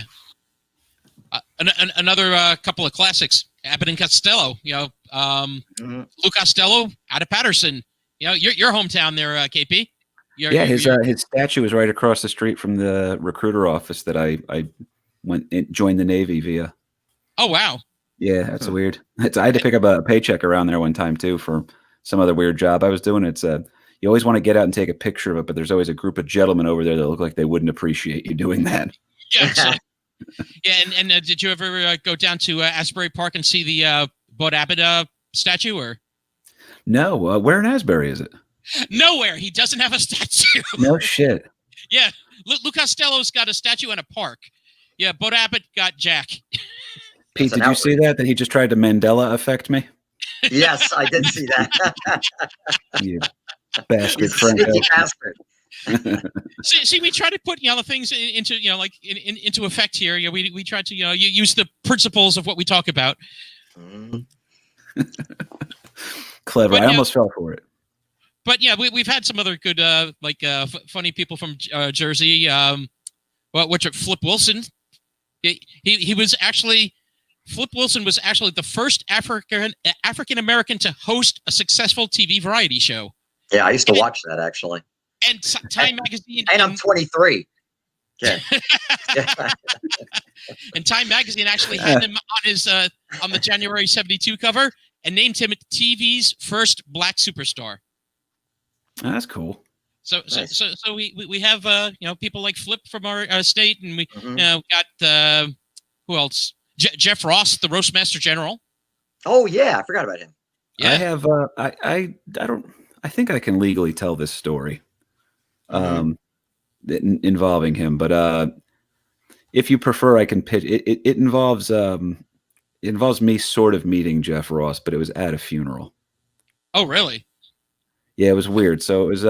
B: Another couple of classics, Abbott and Costello. Lou Costello out of Patterson. Your hometown there, KP.
D: His statue is right across the street from the recruiter office that I joined the Navy via.
B: Oh wow.
D: Yeah, that's weird. I had to pick up a paycheck around there one time too for some other weird job I was doing. It's you always want to get out and take a picture of it, but there's always a group of gentlemen over there that look like they wouldn't appreciate you doing that.
B: Yeah. Yeah, and did you ever go down to Asbury Park and see the Bud Abbott statue? Or
D: no? Where in Asbury is it?
B: Nowhere. He doesn't have a statue.
D: No shit.
B: Yeah, Lou Costello's got a statue in a park. Yeah, Bud Abbott got Jack.
D: Pete, did you see that he just tried to Mandela affect me?
A: Yes, I did see that.
D: You bastard, Franco.
A: Bastard.
B: See, we try to put the things into into effect here. We try to use the principles of what we talk about.
D: Clever. But, I almost fell for it.
B: But yeah, we've had some other good funny people from Jersey. Flip Wilson. He was actually Flip Wilson was actually the first African American to host a successful TV variety show.
A: Yeah, I used to watch that actually.
B: And Time Magazine.
A: And I'm 23. Okay.
B: And Time Magazine actually had him on the January '72 cover and named him TV's first black superstar.
D: That's cool.
B: So we have people like Flip from our state, and we got who else? Jeff Ross, the Roastmaster General.
A: Oh yeah, I forgot about him.
D: Yeah. I have I think I can legally tell this story involving him, but if you prefer, I can pitch it. It involves me sort of meeting Jeff Ross, but it was at a funeral.
B: Oh, really?
D: Yeah, it was weird. So it was,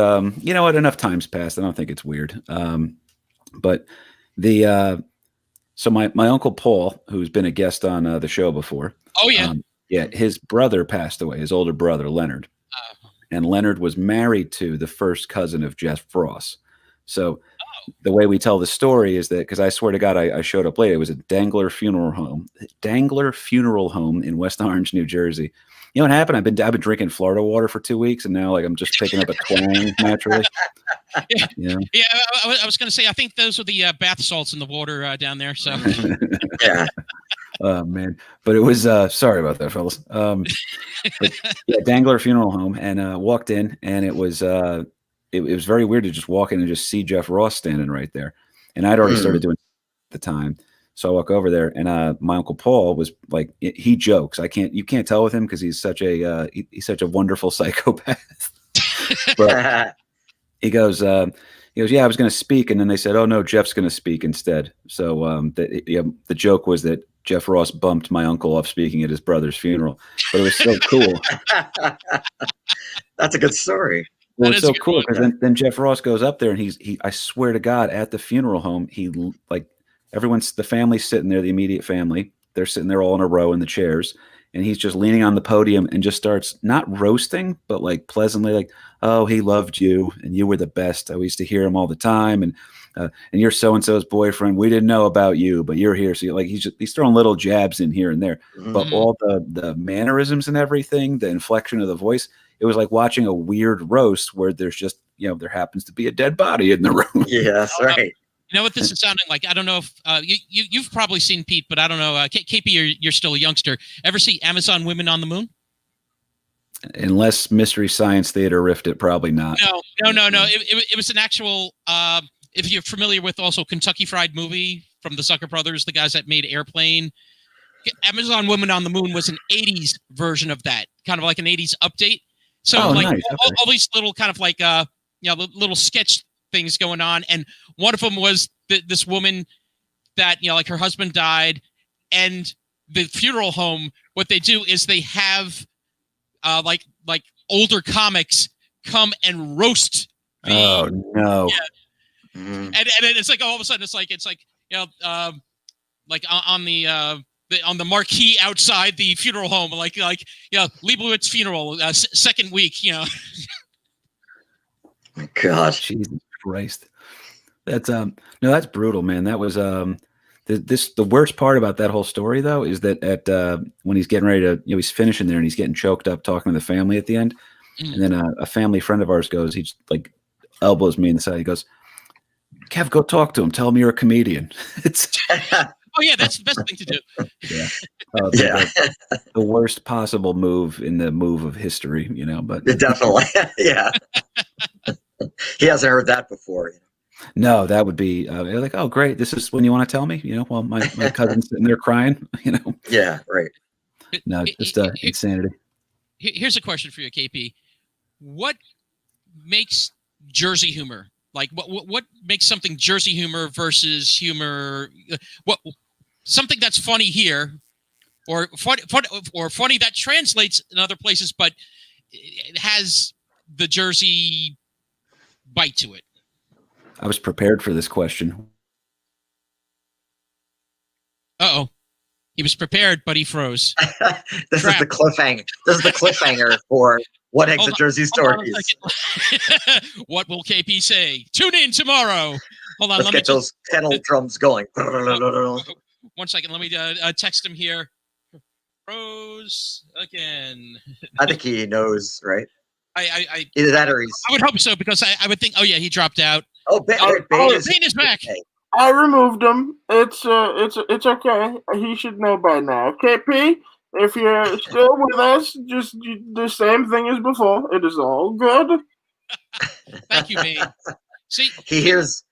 D: you know what? Enough time's passed. I don't think it's weird. But so my Uncle Paul, who's been a guest on the show before.
B: Oh yeah.
D: His brother passed away. His older brother, Leonard. And Leonard was married to the first cousin of Jeff Ross. So the way we tell the story is that, because I swear to God, I showed up late. It was a Dangler Funeral Home in West Orange, New Jersey. You know what happened? I've been drinking Florida water for 2 weeks, and now I'm just picking up a twang naturally.
B: Yeah, I was going to say, I think those are the bath salts in the water down there. So
A: yeah.
D: Oh man, but it was sorry about that, fellas. Dangler Funeral Home, and walked in, and it was very weird to just walk in and just see Jeff Ross standing right there, and I'd already started doing it at the time. So I walk over there, and my Uncle Paul was like, he jokes. You can't tell with him because he's such a wonderful psychopath. But he goes, yeah, I was going to speak, and then they said, oh no, Jeff's going to speak instead. So the joke was that Jeff Ross bumped my uncle off speaking at his brother's funeral, but it was so cool.
A: That's a good story.
D: Well, it's so cool because then Jeff Ross goes up there, and he I swear to God, at the funeral home, the family's sitting there, the immediate family, they're sitting there all in a row in the chairs, and he's just leaning on the podium and just starts not roasting, but like pleasantly, like, oh, he loved you and you were the best. I used to hear him all the time, and you're so-and-so's boyfriend. We didn't know about you, but you're here. So he's throwing little jabs in here and there, but all the mannerisms and everything, the inflection of the voice, it was like watching a weird roast where there's just, there happens to be a dead body in the room.
A: Yeah, that's right.
B: You know what this is sounding like? I don't know if you've probably seen Pete, but I don't know. KP, you're still a youngster. Ever see Amazon Women on the Moon?
D: Unless Mystery Science Theater riffed it, probably not.
B: No. It was an actual. If you're familiar with also Kentucky Fried Movie from the Zucker brothers, the guys that made Airplane, Amazon Woman on the Moon was an 80s version of that, kind of like an 80s update. So
D: nice.
B: all these little kind of like little sketch things going on, and one of them was this woman that like her husband died, and the funeral home. What they do is they have like older comics come and roast.
D: Oh no!
B: Yeah. And it's like all of a sudden it's like like on the marquee outside the funeral home, like Leibowitz funeral, second week,
A: My God,
D: Jesus Christ, that's no, that's brutal, man. That was the worst part about that whole story though is that at when he's getting ready to, he's finishing there and he's getting choked up talking to the family at the end, and then a family friend of ours goes, he's like elbows me in the side, he goes, Kev, go talk to him, tell him you're a comedian. It's
B: oh yeah, that's the best thing to do.
D: Yeah. The worst possible move in the move of history, but
A: definitely. Yeah. He hasn't heard that before.
D: No, that would be like, oh, great. This is when you want to tell me, well, my cousin's sitting there crying,
A: Yeah, right.
D: No, just insanity.
B: Here's a question for you, KP. What makes Jersey humor? Like what makes something Jersey humor versus humor? What something that's funny here, or funny that translates in other places, but it has the Jersey bite to it.
D: I was prepared for this question.
B: Uh-oh. He was prepared, but he froze.
A: This is the cliffhanger. This is the cliffhanger for what Exit Jersey Stories.
B: What will KP say? Tune in tomorrow. Hold on.
A: Let's get those kettle drums going.
B: 1 second. Let me text him here. Froze again.
A: I think he knows, right?
B: I
A: either that or he's.
B: I would hope so, because I would think. Oh yeah, he dropped out.
A: Oh, Bane
B: is back.
C: I removed him. It's okay. He should know by now. KP, if you're still with us, just the same thing as before. It is all good.
B: Thank you, Bane. See,
A: he hears.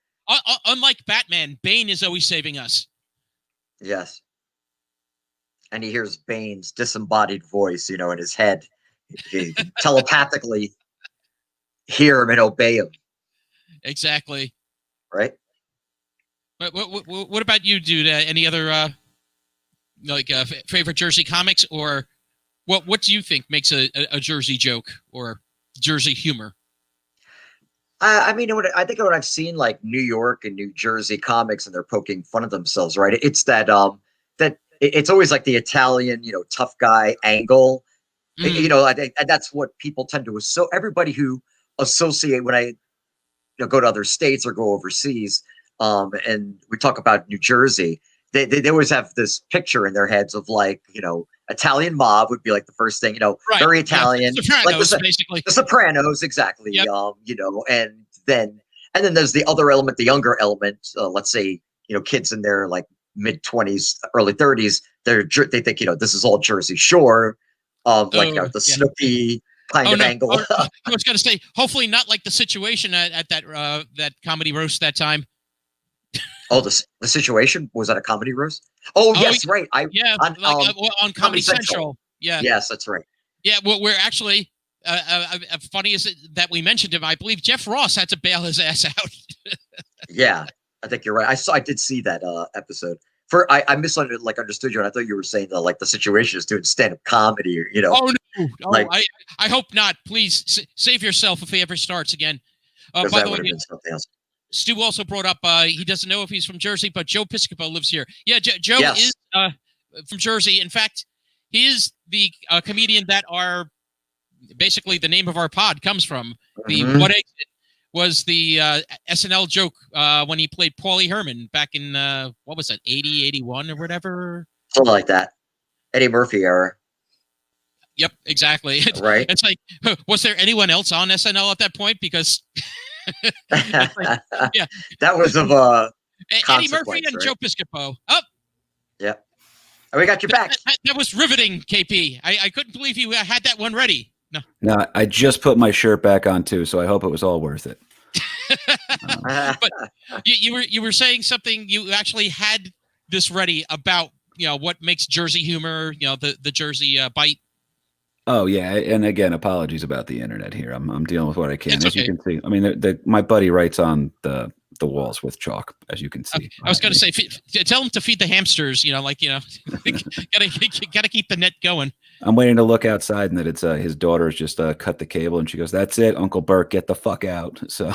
B: Unlike Batman, Bane is always saving us.
A: Yes. And he hears Bane's disembodied voice, in his head. He telepathically hear him and obey him.
B: Exactly.
A: Right.
B: But what about you, dude? Any other favorite Jersey comics, or what do you think makes a Jersey joke or Jersey humor?
A: I mean, I think when I've seen like New York and New Jersey comics and they're poking fun of themselves, right? It's that that it's always like the Italian, tough guy angle. I think that's what people tend to. So everybody who associate when I go to other states or go overseas, and we talk about New Jersey, they always have this picture in their heads of like, Italian mob would be like the first thing, right. Very Italian,
B: the Sopranos, like basically.
A: The Sopranos, exactly.
B: Yep.
A: And then there's the other element, the younger element. Let's say, kids in their like mid 20s, early 30s. They think, this is all Jersey Shore, the Snooki kind of angle.
B: I was going to say, hopefully not like The Situation at that comedy roast that time.
A: Oh, the Situation, was that a comedy roast? Oh yes, right.
B: On Comedy Central. Yeah.
A: Yes, that's right.
B: Yeah, well, we're actually funny as that we mentioned him. I believe Jeff Ross had to bail his ass out.
A: Yeah, I think you're right. I did see that episode. I understood you, and I thought you were saying that like The Situation is doing stand-up comedy,
B: Oh no, I hope not. Please save yourself if he ever starts again. By the way,
A: something else.
B: Stu also brought up he doesn't know if he's from Jersey, but Joe Piscopo lives here. Yeah, Joe is from Jersey. In fact, he is the comedian that basically the name of our pod comes from. The What Exit was the SNL joke when he played Paulie Herman back in, what was that, 80, 81 or whatever?
A: Something like that. Eddie Murphy era.
B: Yep, exactly.
A: Right.
B: It's like, was there anyone else on SNL at that point? Because... yeah,
A: that was of
B: Eddie Murphy and Joe Piscopo. Oh,
A: yeah, and we got your back.
B: That was riveting, KP. I couldn't believe you had that one ready.
D: No, I just put my shirt back on too, so I hope it was all worth it.
B: But you were saying something. You actually had this ready about what makes Jersey humor, the Jersey bite.
D: Oh yeah, and again, apologies about the internet here. I'm dealing with what I can.
B: It's
D: As
B: okay.
D: you can see, I mean, my buddy writes on the walls with chalk, as you can see.
B: I was going to say, tell him to feed the hamsters. Gotta keep the net going.
D: I'm waiting to look outside, and that it's his daughter has just cut the cable, and she goes, "That's it, Uncle Burke, get the fuck out." So,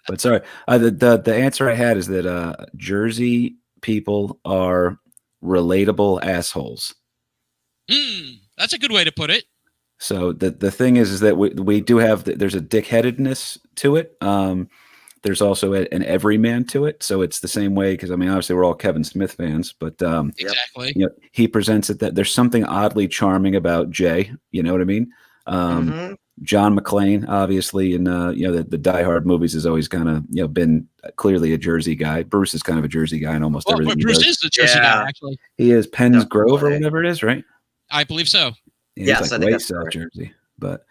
D: but sorry, the answer I had is that Jersey people are relatable assholes.
B: That's a good way to put it.
D: So the thing is that we do have there's a dickheadedness to it. There's also an everyman to it. So it's the same way because I mean obviously we're all Kevin Smith fans, but
B: exactly.
D: He presents it that there's something oddly charming about Jay. You know what I mean? John McClane, obviously, in the Die Hard movies has always kind of been clearly a Jersey guy. Bruce is kind of a Jersey guy in almost everything.
B: Bruce is the Jersey guy, actually.
D: He is Penn's Grove or whatever it is, right?
B: I believe so.
D: Yeah,
A: yes,
D: like
A: I think
D: way
A: that's
D: South
A: right.
D: Jersey, but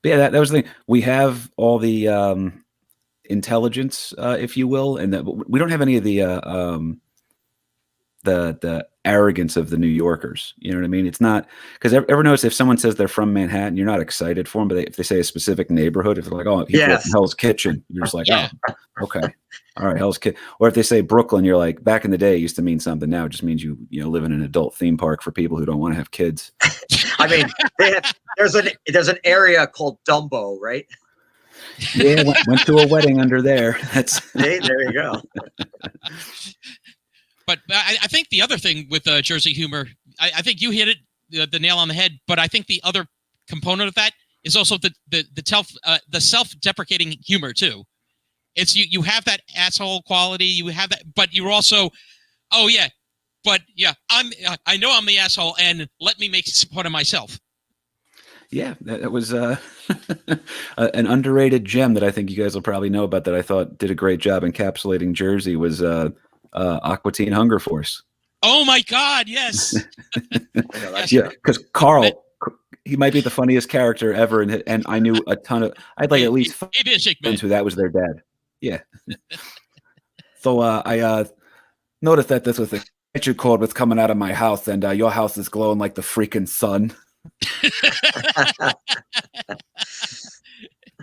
D: yeah, that was the thing. We have all the intelligence, if you will, and that we don't have any of the arrogance of the New Yorkers. You know what I mean? It's not because ever notice if someone says they're from Manhattan, you're not excited for them, but if they say a specific neighborhood, if they're like, "Oh, he's from Hell's Kitchen," you're just like, "Oh, okay, all right, Hell's Kitchen." Or if they say Brooklyn, you're like, back in the day, it used to mean something. Now it just means you live in an adult theme park for people who don't want to have kids.
A: I mean, there's an area called Dumbo, right?
D: Yeah, went to a wedding under there. That's
A: hey, there you go.
B: But I think the other thing with Jersey humor, I think you hit it the nail on the head. But I think the other component of that is also the self-deprecating humor too. It's you have that asshole quality, you have that, but you're also, I know I'm the asshole, and let me make fun of myself.
D: Yeah, that was an underrated gem that I think you guys will probably know about that I thought did a great job encapsulating Jersey was Aqua Teen Hunger Force.
B: Oh my God, yes.
D: Yeah, because Carl, he might be the funniest character ever, and I knew a ton of, I'd like at least friends who that was their dad. Yeah. So I noticed that this was the picture code was coming out of my house, and your house is glowing like the freaking sun.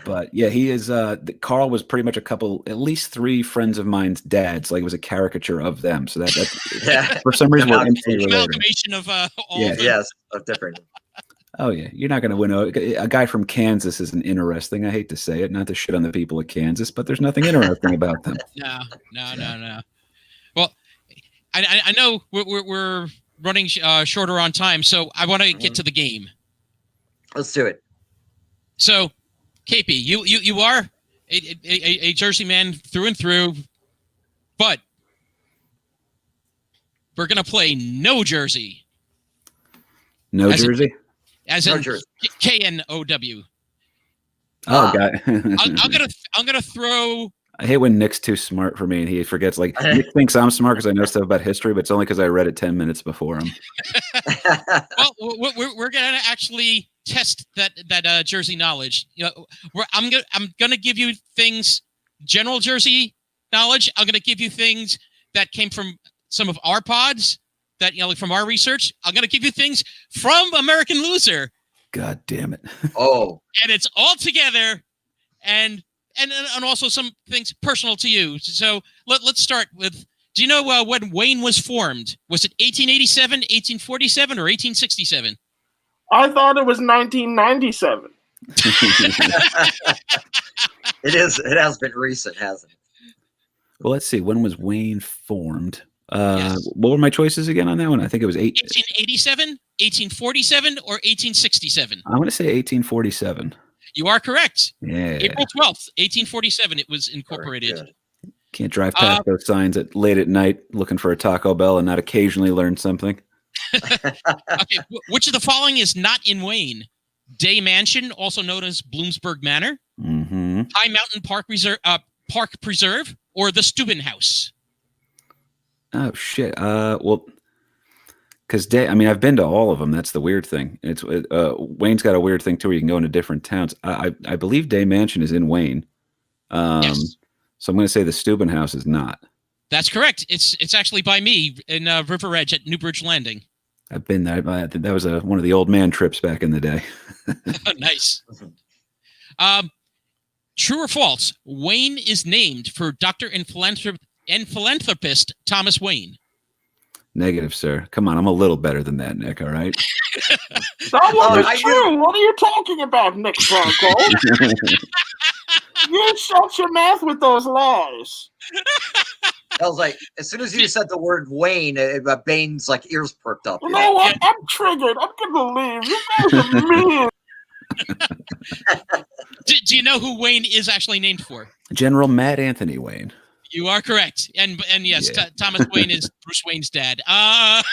D: But yeah, he is. Carl was pretty much at least 3 friends of mine's dads. Like it was a caricature of them. So that for some reason we're instantly related.
B: Amalgamation of all.
A: Yeah, yes, of different.
D: Oh yeah, you're not going to win a guy from Kansas isn't interesting. I hate to say it, not to shit on the people of Kansas, but there's nothing interesting about them.
B: No. Well, I know we're running shorter on time, so I want to get to the game.
A: Let's do it.
B: So, KP, you are a Jersey man through and through, but we're gonna play No Jersey.
D: No Jersey.
B: As in KNOW.
D: Oh, God.
B: I'm gonna throw.
D: I hate when Nick's too smart for me and he forgets. Like Nick thinks I'm smart because I know stuff about history, but it's only because I read it 10 minutes before him.
B: Well, we're gonna actually test that Jersey knowledge. I'm gonna give you things, general Jersey knowledge. I'm gonna give you things that came from some of our pods. That from our research, I'm going to give you things from American Loser.
D: God damn it!
A: Oh,
B: and it's all together, and also some things personal to you. So let's start with. Do you know when Wayne was formed? Was it 1887, 1847, or 1867?
C: I thought it was 1997.
A: It is. It has been recent, hasn't it?
D: Well, let's see. When was Wayne formed? Yes. What were my choices again on that one? I think it was
B: 1887, 1847, or 1867.
D: I want to say 1847.
B: You are correct.
D: Yeah.
B: April 12th, 1847, it was incorporated.
D: Can't drive past those signs late at night looking for a Taco Bell and not occasionally learn something.
B: Okay, which of the following is not in Wayne? Day Mansion, also known as Bloomsburg Manor, High Mountain Park Preserve, or the Steuben House?
D: Oh shit! Well, because I've been to all of them. That's the weird thing. It's Wayne's got a weird thing too, where you can go into different towns. I believe Day Mansion is in Wayne. Yes. So I'm going to say the Steuben House is not.
B: That's correct. It's actually by me in River Edge at Newbridge Landing.
D: I've been there. That was one of the old man trips back in the day.
B: Nice. True or false? Wayne is named for doctor and philanthropist Thomas Wayne.
C: Negative,
D: sir. Come on, I'm a little better than that, Nick. All right.
C: That wasn't true. What are you talking about, Nick Franco? You shut your mouth with those lies.
A: I was like, as soon as you said the word Wayne, Bane's like ears perked up.
C: You know what? I'm triggered. I'm gonna leave. You guys are mean.
B: Do you know who Wayne is actually named for?
D: General Matt Anthony Wayne.
B: You are correct, and yes, yeah. Thomas Wayne is Bruce Wayne's dad. As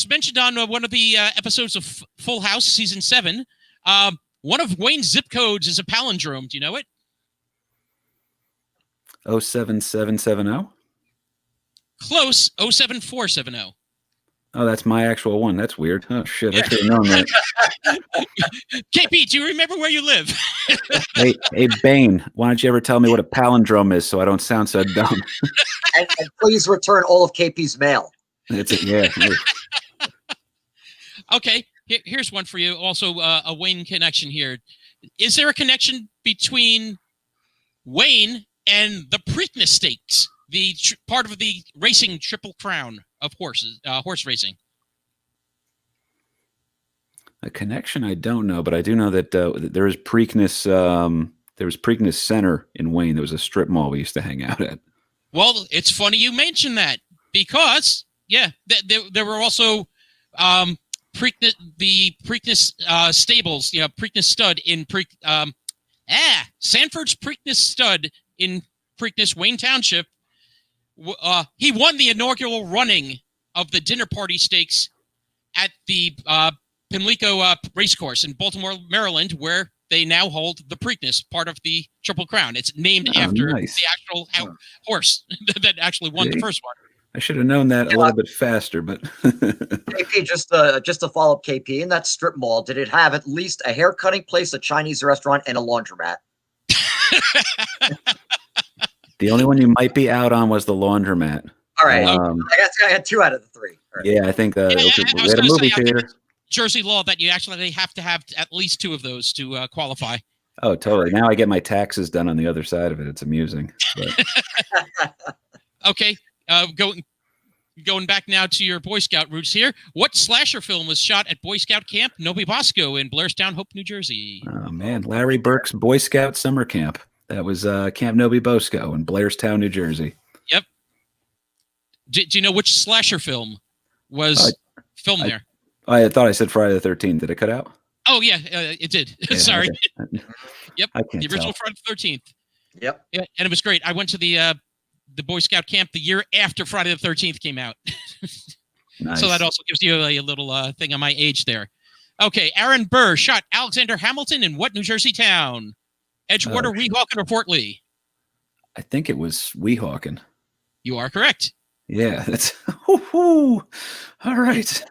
B: mentioned on one of the episodes of Full House, season 7, one of Wayne's zip codes is a palindrome. Do you know it?
D: 07770?
B: Close. 07470.
D: Oh, that's my actual one. That's weird. Oh, shit. I should have known that.
B: KP, do you remember where you live?
D: Hey, Bane, why don't you ever tell me what a palindrome is so I don't sound so dumb?
A: and please return all of KP's mail.
D: That's it, yeah.
B: Okay, here's one for you. Also, a Wayne connection here. Is there a connection between Wayne and the Preakness Stakes, the part of the racing Triple Crown of horses, horse racing?
D: A connection I don't know, but I do know that there is Preakness. There was Preakness Center in Wayne. There was a strip mall we used to hang out at. Well,
B: it's funny you mentioned that because there were also Preakness, the Preakness stables, Preakness Stud in Sanford's Preakness Stud in Preakness, Wayne Township. He won the inaugural running of the Dinner Party Stakes at the Pimlico Racecourse in Baltimore, Maryland, where they now hold the Preakness, part of the Triple Crown. It's named after the actual horse that actually won the first one.
D: I should have known that a little bit faster, but
A: KP, just to follow up, KP, in that strip mall, did it have at least a hair cutting place, a Chinese restaurant, and a laundromat?
D: The only one you might be out on was the laundromat.
A: All right, I had 2 out of the 3. Right.
D: Yeah, I think we had a movie theater.
B: Jersey law that you actually have to have at least 2 of those to qualify.
D: Oh, totally. Now I get my taxes done on the other side of it. It's amusing.
B: Okay. Going back now to your Boy Scout roots here. What slasher film was shot at Boy Scout Camp Novi Bosco in Blairstown, Hope, New Jersey?
D: Oh, man. Larry Burke's Boy Scout Summer Camp. That was Camp Novi Bosco in Blairstown, New Jersey.
B: Yep. Do you know which slasher film was filmed there?
D: I thought I said Friday the 13th. Did it cut out?
B: Oh, yeah, it did. Yeah, sorry.
D: Okay.
B: Yep, the original Friday the 13th.
A: Yep.
B: Yeah, and it was great. I went to the Boy Scout camp the year after Friday the 13th came out.
D: Nice.
B: So that also gives you a little thing on my age there. Okay, Aaron Burr shot Alexander Hamilton in what New Jersey town? Edgewater, Weehawken, or Fort Lee?
D: I think it was Weehawken.
B: You are correct.
D: Yeah, that's all right.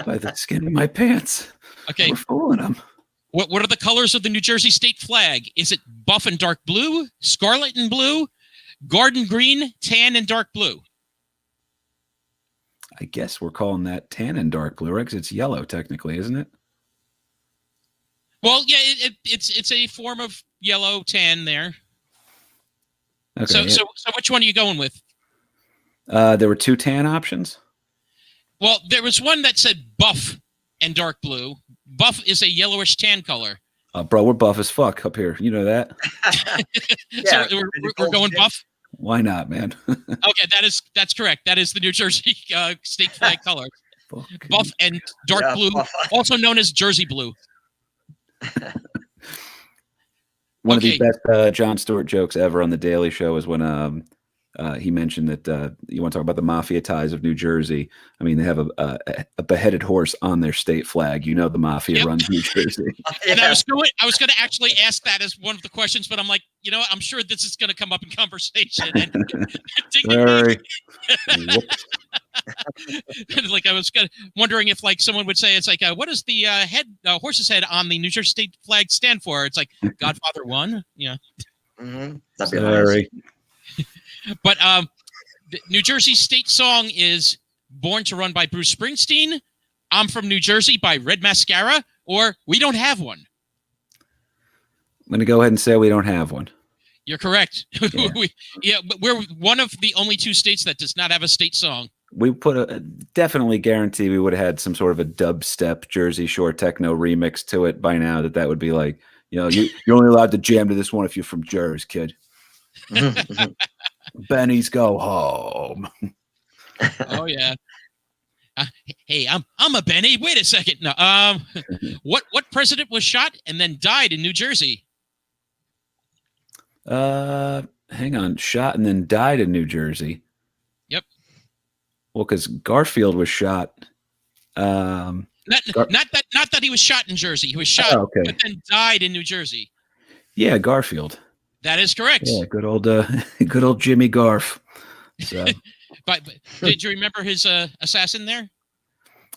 D: By the skin of my pants.
B: Okay.
D: We're fooling them.
B: What are the colors of the New Jersey state flag? Is it buff and dark blue, scarlet and blue, garden green, tan and dark blue?
D: I guess we're calling that tan and dark blue, right? Because it's yellow, technically, isn't it?
B: Well, yeah, it's a form of yellow tan there.
D: Okay.
B: So which one are you going with?
D: There were 2 tan options.
B: Well, there was one that said buff and dark blue. Buff is a yellowish tan color.
D: Bro, we're buff as fuck up here. You know that?
B: So we're going buff?
D: Why not, man?
B: Okay, that's correct. That is the New Jersey state flag color. Buff and dark blue, also known as Jersey blue.
D: One of the best Jon Stewart jokes ever on The Daily Show is when he mentioned that you want to talk about the mafia ties of New Jersey. I mean, they have a beheaded horse on their state flag. You know, the mafia runs New Jersey.
B: And I was going to actually ask that as one of the questions, but I'm like, I'm sure this is going to come up in conversation. And
D: Sorry.
B: Like I was wondering if like someone would say it's like what does the horse's head on the New Jersey state flag stand for? It's like Godfather 1. Yeah.
A: Mm-hmm. That'd be
D: Sorry.
A: nice.
B: But the New Jersey state song is Born to Run by Bruce Springsteen, I'm From New Jersey by Red Mascara, or We Don't Have One.
D: I'm going to go ahead and say we don't have one.
B: You're correct.
D: Yeah.
B: But we're one of the only 2 states that does not have a state song.
D: We definitely guarantee we would have had some sort of a dubstep Jersey Shore techno remix to it by now. That would be like, you're only allowed to jam to this one if you're from Jersey, kid. Benny's Go Home.
B: Oh yeah. Hey, I'm a Benny. Wait a second. No. What president was shot and then died in New Jersey?
D: Hang on. Shot and then died in New Jersey.
B: Yep.
D: Well, because Garfield was shot.
B: Not that he was shot in Jersey. He was shot, but then died in New Jersey.
D: Yeah, Garfield.
B: That is correct.
D: Yeah, good old Jimmy Garf. So.
B: but did you remember his assassin there?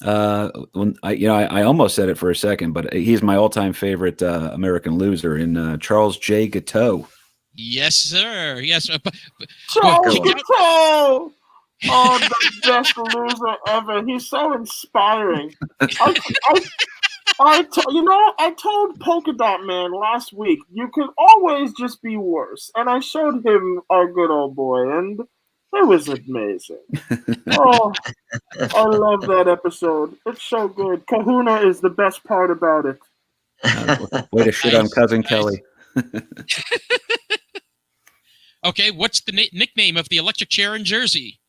D: When I almost said it for a second, but he's my all-time favorite American loser in Charles J. Guiteau.
B: Yes, sir. Yes,
C: Charles Guiteau. Oh, the best loser ever. He's so inspiring. I told Polka Dot Man last week, you could always just be worse. And I showed him our good old boy, and it was amazing. Oh, I love that episode. It's so good. Kahuna is the best part about it.
D: Way to shit on Cousin Kelly.
B: Okay, what's the nickname of the electric chair in Jersey?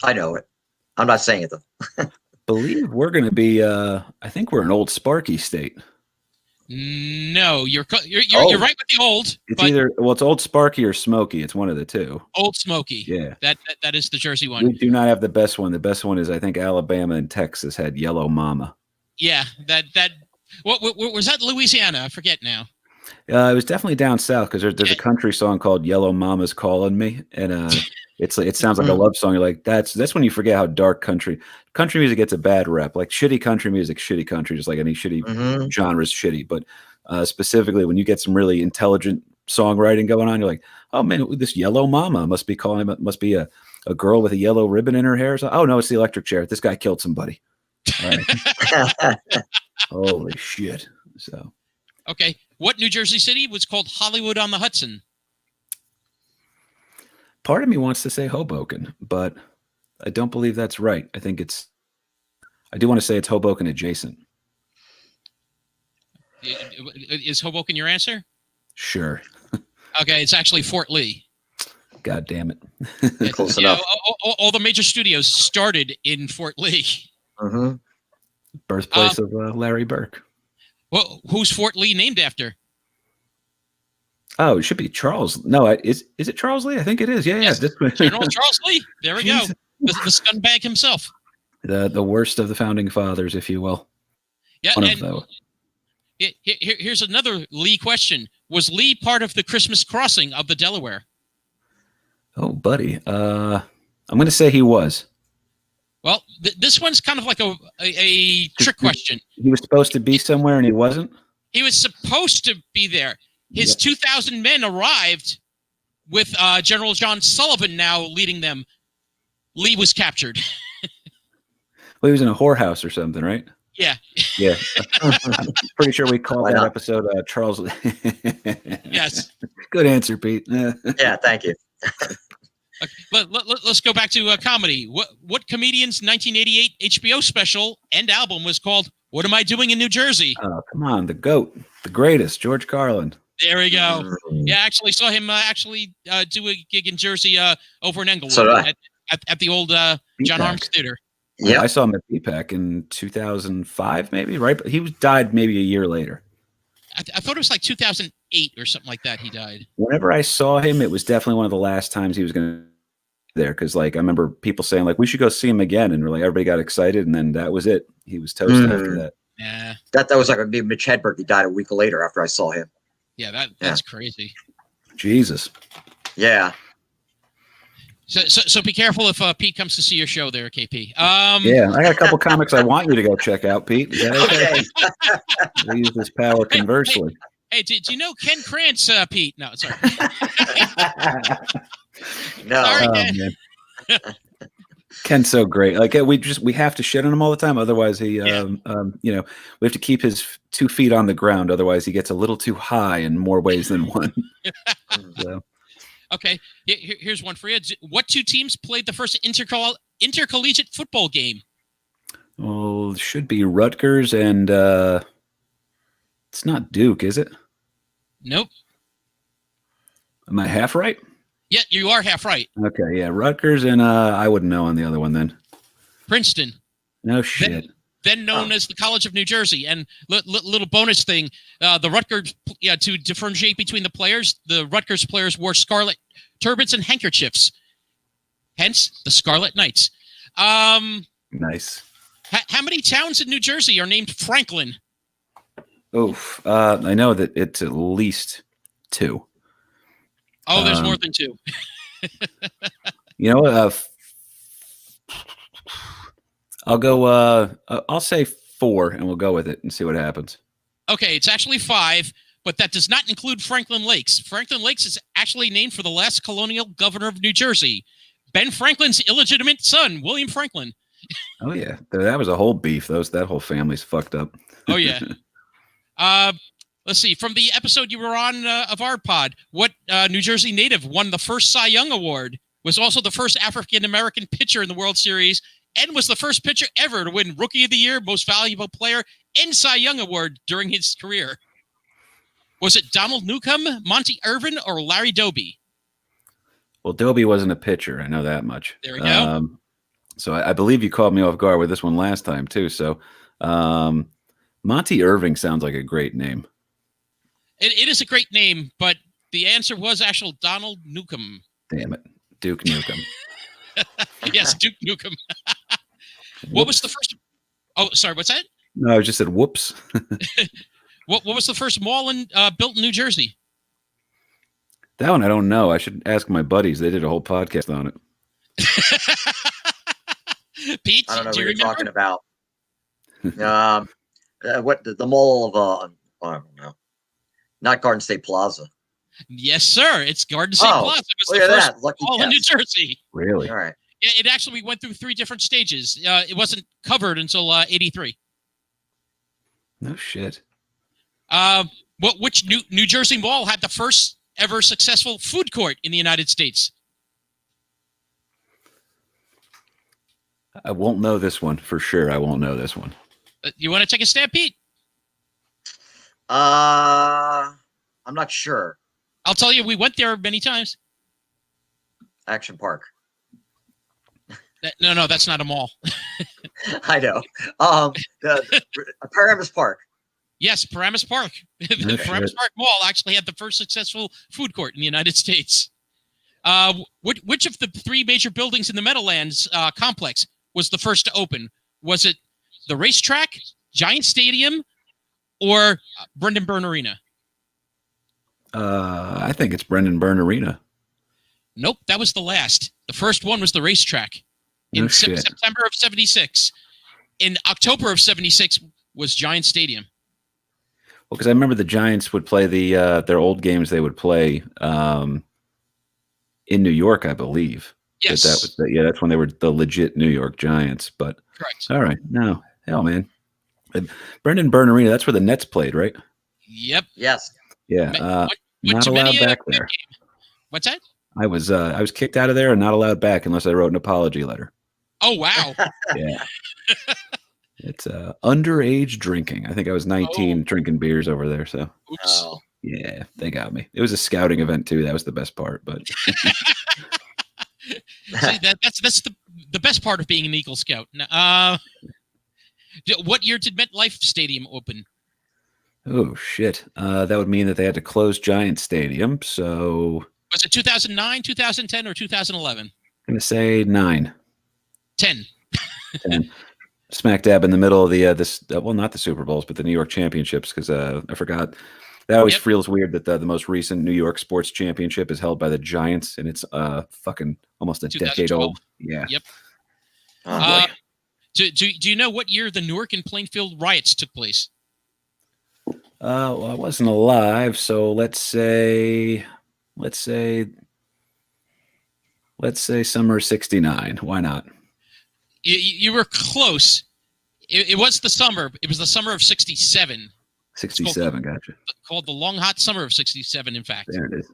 A: I know it. I'm not saying it though.
D: Believe we're going to be. I think we're an old Sparky state.
B: No, you're right with the old.
D: It's either it's Old Sparky or Smoky. It's one of the two.
B: Old Smoky.
D: Yeah,
B: that is the Jersey one.
D: We do not have the best one. The best one is I think Alabama and Texas had Yellow Mama. Yeah,
B: what was that? Louisiana? I forget now.
D: It was definitely down south because there's a country song called "Yellow Mama's Calling Me," and it sounds like a love song. You're like, that's when you forget how dark country music gets a bad rep. Like shitty country, just like any shitty genre is shitty. But specifically, when you get some really intelligent songwriting going on, you're like, oh man, this Yellow Mama must be a girl with a yellow ribbon in her hair. So, oh no, it's the electric chair. This guy killed somebody. Right. Holy shit! So.
B: Okay, what New Jersey city was called Hollywood on the Hudson?
D: Part of me wants to say Hoboken, but I don't believe that's right. I do want to say it's Hoboken adjacent.
B: Is Hoboken your answer?
D: Sure.
B: Okay, it's actually Fort Lee.
D: God damn it.
A: Close enough.
B: All the major studios started in Fort Lee.
A: Mm-hmm.
D: Birthplace of Larry Burke.
B: Well, who's Fort Lee named after?
D: Oh, it should be Charles. No, is it Charles Lee? I think it is. Yeah,
B: yes. General Charles Lee. There we go. The scumbag himself.
D: The worst of the founding fathers, if you will.
B: Yeah, here's another Lee question. Was Lee part of the Christmas crossing of the Delaware?
D: Oh, buddy. I'm going to say he was.
B: Well, this one's kind of like a trick question.
D: He was supposed to be somewhere and he wasn't?
B: He was supposed to be there. His 2,000 men arrived with General John Sullivan now leading them. Lee was captured.
D: Well, he was in a whorehouse or something, right?
B: Yeah.
D: Yeah. I'm pretty sure we called that episode Charles Lee.
B: Yes.
D: Good answer, Pete.
A: Yeah, thank you.
B: Let's go back to comedy. What comedian's 1988 HBO special and album was called "What Am I Doing in New Jersey"?
D: Oh, come on, the GOAT, the greatest, George Carlin.
B: There we go. Yeah, I actually saw him do a gig in Jersey over in Englewood at the old John Arms Theater.
D: Yeah, I saw him at BPAC in 2005, maybe, right? But he died maybe a year later.
B: I thought it was like 2008 or something like that he died.
D: Whenever I saw him, it was definitely one of the last times he was going to be there because, like, I remember people saying, like, we should go see him again. And everybody got excited. And then that was it. He was toast after that.
B: Yeah.
A: That was like Mitch Hedberg. He died a week later after I saw him.
B: Yeah, that's crazy.
D: Jesus.
A: Yeah.
B: So be careful if Pete comes to see your show there, KP.
D: Yeah, I got a couple comics I want you to go check out, Pete. Is that okay? We'll use this power conversely.
B: Hey, do you know Ken Krantz, Pete? No, sorry.
A: No.
B: Sorry,
D: Ken. Ken's so great. Like we have to shit on him all the time. Otherwise, we have to keep his 2 feet on the ground. Otherwise, he gets a little too high in more ways than one. So.
B: Okay, here's one for you. What 2 teams played the first intercollegiate football game?
D: Well, it should be Rutgers and it's not Duke, is it?
B: Nope.
D: Am I half right?
B: Yeah, you are half right.
D: Okay, yeah, Rutgers and I wouldn't know on the other one then.
B: Princeton.
D: No shit.
B: Then known as the College of New Jersey. And little bonus thing, the Rutgers, to differentiate between the players, the Rutgers players wore scarlet turbans and handkerchiefs. Hence, the Scarlet Knights.
D: Nice.
B: How many towns in New Jersey are named Franklin?
D: Oof. I know that it's at least 2.
B: Oh, there's more than 2.
D: You know what? I'll go. I'll say 4, and we'll go with it and see what happens.
B: Okay, it's actually 5, but that does not include Franklin Lakes. Franklin Lakes is actually named for the last colonial governor of New Jersey, Ben Franklin's illegitimate son, William Franklin.
D: Oh yeah, that was a whole beef. That whole family's fucked up.
B: Oh yeah. Let's see. From the episode you were on of our pod, what New Jersey native won the first Cy Young Award? Was also the first African American pitcher in the World Series, and was the first pitcher ever to win Rookie of the Year, Most Valuable Player, and Cy Young Award during his career. Was it Donald Newcomb, Monty Irvin, or Larry Doby?
D: Well, Doby wasn't a pitcher. I know that much.
B: There we go.
D: So I believe you caught me off guard with this one last time too. So Monty Irving sounds like a great name.
B: It is a great name, but the answer was actual Donald Newcomb.
D: Damn it. Duke Nukem.
B: Yes, Duke Nukem. What was the first? Oh, sorry. What's that?
D: No, I just said whoops.
B: What was the first mall built in New Jersey?
D: That one I don't know. I should ask my buddies. They did a whole podcast on it.
B: Pete,
A: I don't know
B: do
A: what
B: you
A: you're talking
B: remember?
A: about. What the mall of I don't know. Not Garden State Plaza.
B: Yes, sir. It's Garden State Plaza. It was
A: look
B: the
A: at
B: first
A: that. Lucky
B: mall in New
A: guess.
B: Jersey.
D: Really?
A: All right.
B: Yeah, it actually went through 3 different stages. It wasn't covered until 83.
D: No shit.
B: Which New Jersey mall had the first ever successful food court in the United States?
D: I won't know this one for sure. I won't know this one.
B: You want to take a stab, Pete?
A: I'm not sure.
B: I'll tell you, we went there many times.
A: Action Park.
B: No, that's not a mall.
A: I know. Paramus Park.
B: Yes, Paramus Park. The Paramus Park Mall actually had the first successful food court in the United States. Which of the 3 major buildings in the Meadowlands complex was the first to open? Was it the racetrack, Giant Stadium, or Brendan Byrne Arena?
D: I think it's Brendan Byrne Arena.
B: Nope, that was the last. The first one was the racetrack in September of 76. In October of 76 was Giant Stadium.
D: Well, because I remember the Giants would play their old games. They would play in New York, I believe.
B: Yes.
D: That's when they were the legit New York Giants. But
B: correct.
D: All right, no, hell, man. Brendan Byrne Arena. That's where the Nets played, right?
B: Yep.
A: Yes.
D: Yeah. Not allowed back there.
B: What's that?
D: I was kicked out of there and not allowed back unless I wrote an apology letter.
B: Oh wow.
D: Yeah. It's underage drinking. I think I was 19 drinking beers over there. So,
B: oops.
D: Yeah, they got me. It was a scouting event too. That was the best part. But
B: see, that's the best part of being an Eagle Scout. What year did MetLife Stadium open?
D: Oh shit! That would mean that they had to close Giant Stadium. So
B: was it 2009, 2010, or 2011? I'm
D: gonna say 9.
B: 10.
D: 10. Smack dab in the middle of the not the Super Bowls, but the New York Championships, because I forgot. That always feels weird that the most recent New York sports championship is held by the Giants, and it's fucking almost a decade old. Yeah.
B: Yep. Do you know what year the Newark and Plainfield riots took place?
D: Well, I wasn't alive, so let's say summer of '69. Why not?
B: You were close. It was the summer. It was the summer of '67.
D: '67, gotcha.
B: Called the long hot summer of '67. In fact,
D: there it is.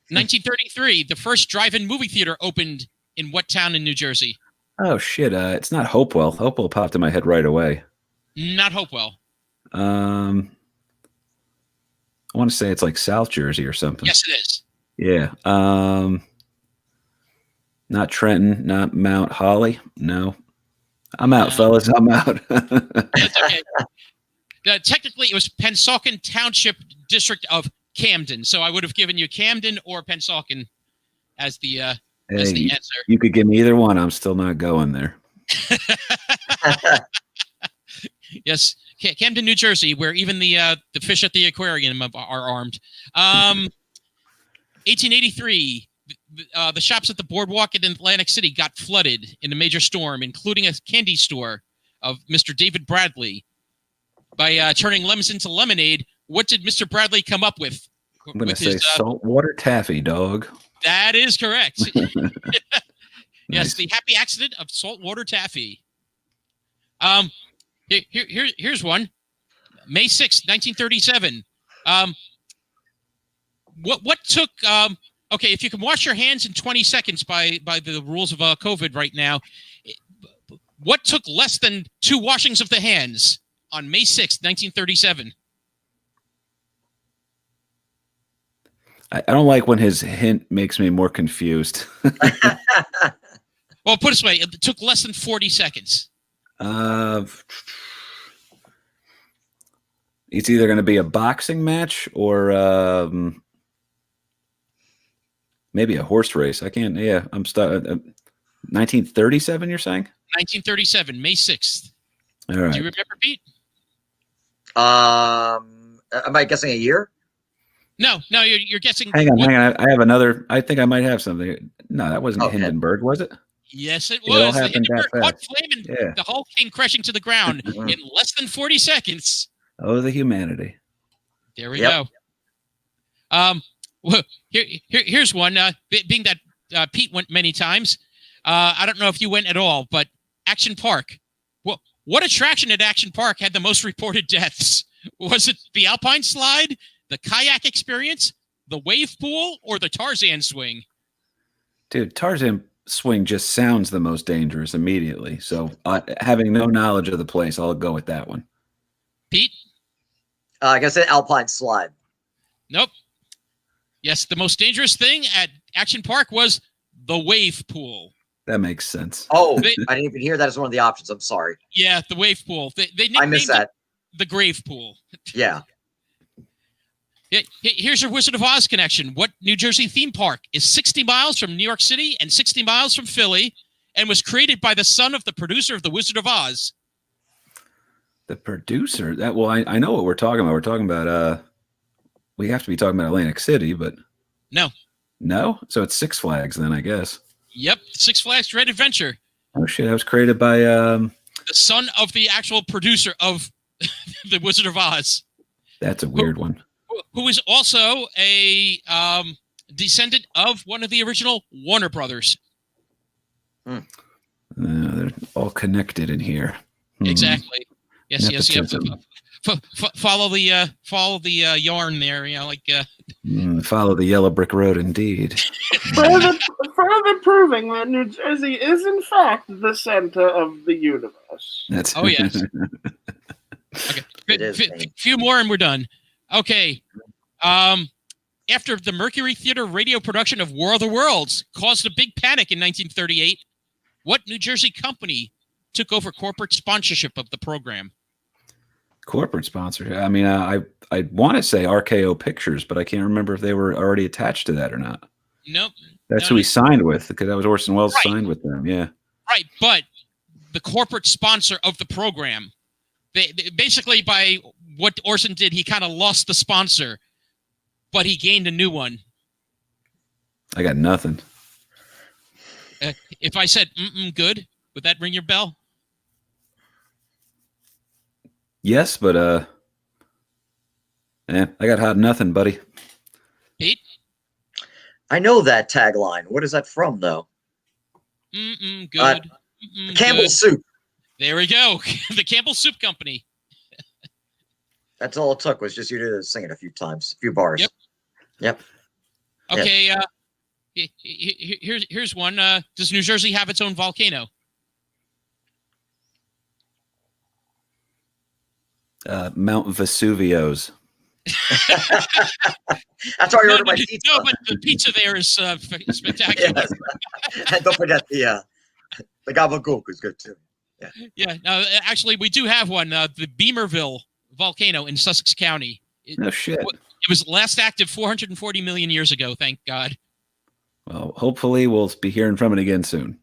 B: 1933, the first drive-in movie theater opened in what town in New Jersey?
D: Oh shit! It's not Hopewell. Hopewell popped in my head right away.
B: Not Hopewell.
D: I want to say it's like South Jersey or something.
B: Yes, it is.
D: Yeah. Not Trenton, not Mount Holly. No. I'm out, fellas. I'm out.
B: It's okay. Technically, it was Pennsauken Township District of Camden. So I would have given you Camden or Pennsauken as the answer.
D: You could give me either one. I'm still not going there.
B: Yes, Camden, New Jersey, where even the fish at the aquarium are armed. 1883, the shops at the boardwalk in Atlantic City got flooded in a major storm, including a candy store of Mr. David Bradley. By turning lemons into lemonade, what did Mr. Bradley come up with?
D: I'm going to say saltwater taffy, dog.
B: That is correct. Yes,
D: Nice.
B: the happy accident of saltwater taffy. Here's one. May 6th, 1937. What took okay, if you can wash your hands in 20 seconds by the rules of COVID right now, what took less than 2 washings of the hands on May 6th, 1937?
D: I don't like when his hint makes me more confused.
B: Well, put it this way, it took less than 40 seconds.
D: It's either going to be a boxing match or maybe a horse race. I can't. Yeah, I'm stuck. 1937, you're saying?
B: 1937, May 6th.
D: All right.
B: Do you remember, Pete?
A: Am I guessing a year?
B: No, you're guessing.
D: Hang on. I have another. I think I might have something. No, that wasn't
A: Okay.
D: Hindenburg, was it?
B: Yes, it
D: It all
B: was. The
D: happened that
B: Hindenburg caught
D: fast.
B: flame and
D: Yeah.
B: the Hulk came crashing to the ground in less than 40 seconds.
D: Oh, the humanity.
B: There we
A: Yep.
B: go. Well, here's one. Being that Pete went many times, I don't know if you went at all, but Action Park. Well, what attraction at Action Park had the most reported deaths? Was it the Alpine slide, the kayak experience, the wave pool, or the Tarzan swing?
D: Dude, Tarzan swing just sounds the most dangerous immediately. So, having no knowledge of the place, I'll go with that one.
B: Pete?
A: I guess an Alpine slide.
B: Nope. Yes, the most dangerous thing at Action Park was the wave pool.
D: That makes sense.
A: Oh, I didn't even hear that as one of the options. I'm sorry.
B: Yeah, the wave pool. They
A: I missed
B: nicknamed
A: that.
B: it the grave pool.
A: Yeah.
B: Here's your Wizard of Oz connection. What New Jersey theme park is 60 miles from New York City and 60 miles from Philly and was created by the son of the producer of The Wizard of Oz?
D: The producer. I know what we're talking about. We're talking about we have to be talking about Atlantic City, but
B: No.
D: so it's Six Flags then, I guess.
B: Yep, Six Flags Great Adventure.
D: Oh shit, that was created by
B: The son of the actual producer of The Wizard of Oz.
D: That's a weird one.
B: Who is also a descendant of one of the original Warner Brothers.
D: They're all connected in here.
B: Exactly. Yes.
D: Nepotism.
B: Follow the yarn there.
D: Follow the yellow brick road, indeed.
C: further proving that New Jersey is in fact the center of the universe.
D: That's
B: Oh yes. Okay.
A: It is,
B: Few more and we're done. Okay. After the Mercury Theater radio production of War of the Worlds caused a big panic in 1938, what New Jersey company took over corporate sponsorship of the program?
D: corporate sponsor. I mean, I want to say RKO Pictures, but I can't remember if they were already attached to that or not.
B: Nope.
D: That's who he signed with, because that was Orson Welles signed with them. Yeah.
B: Right, but the corporate sponsor of the program, they basically, by what Orson did, he kind of lost the sponsor, but he gained a new one.
D: I got nothing.
B: If I said good, would that ring your bell?
D: Yes, but Yeah, I got hot nothing, buddy.
B: Pete?
A: I know that tagline. What is that from, though?
B: Good.
A: Campbell's Soup.
B: There we go. The Campbell Soup Company.
A: That's all it took, was just you to sing it a few times, a few bars. Yep.
B: Okay, here's one. Does New Jersey have its own volcano?
D: Mount Vesuvius.
A: That's why I ordered my pizza.
B: No, but the pizza there is spectacular.
A: Yes. And don't forget the gabagool is good too.
B: Yeah. Actually, we do have one. The Beamerville volcano in Sussex County.
D: No shit.
B: It was last active 440 million years ago. Thank God.
D: Well, hopefully we'll be hearing from it again soon.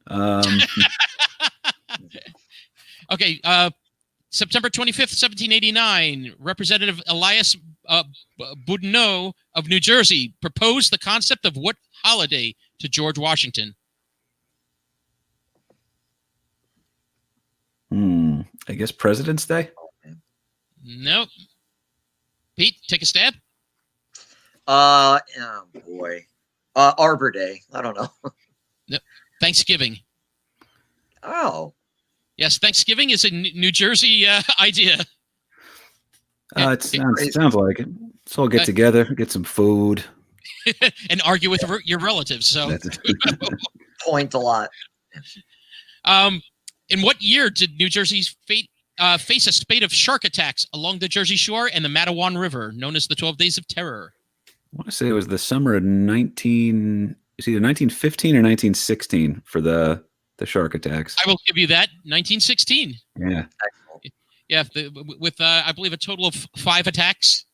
B: Okay. September 25th, 1789, Representative Elias Boudinot of New Jersey proposed the concept of what holiday to George Washington?
D: I guess President's Day?
B: Nope. Pete, take a stab.
A: Oh boy. Arbor Day. I don't know.
B: No. Thanksgiving.
A: Oh.
B: Yes, Thanksgiving is a New Jersey idea.
D: It sounds like it. Let's all get together, get some food.
B: And argue with your relatives. So
A: Point a lot.
B: In what year did New Jersey face a spate of shark attacks along the Jersey Shore and the Matawan River, known as the 12 Days of Terror?
D: I want to say it was the summer of 1915 or 1916 for the shark attacks.
B: I will give you that. 1916.
D: Yeah.
B: Yeah, with I believe a total of 5 attacks,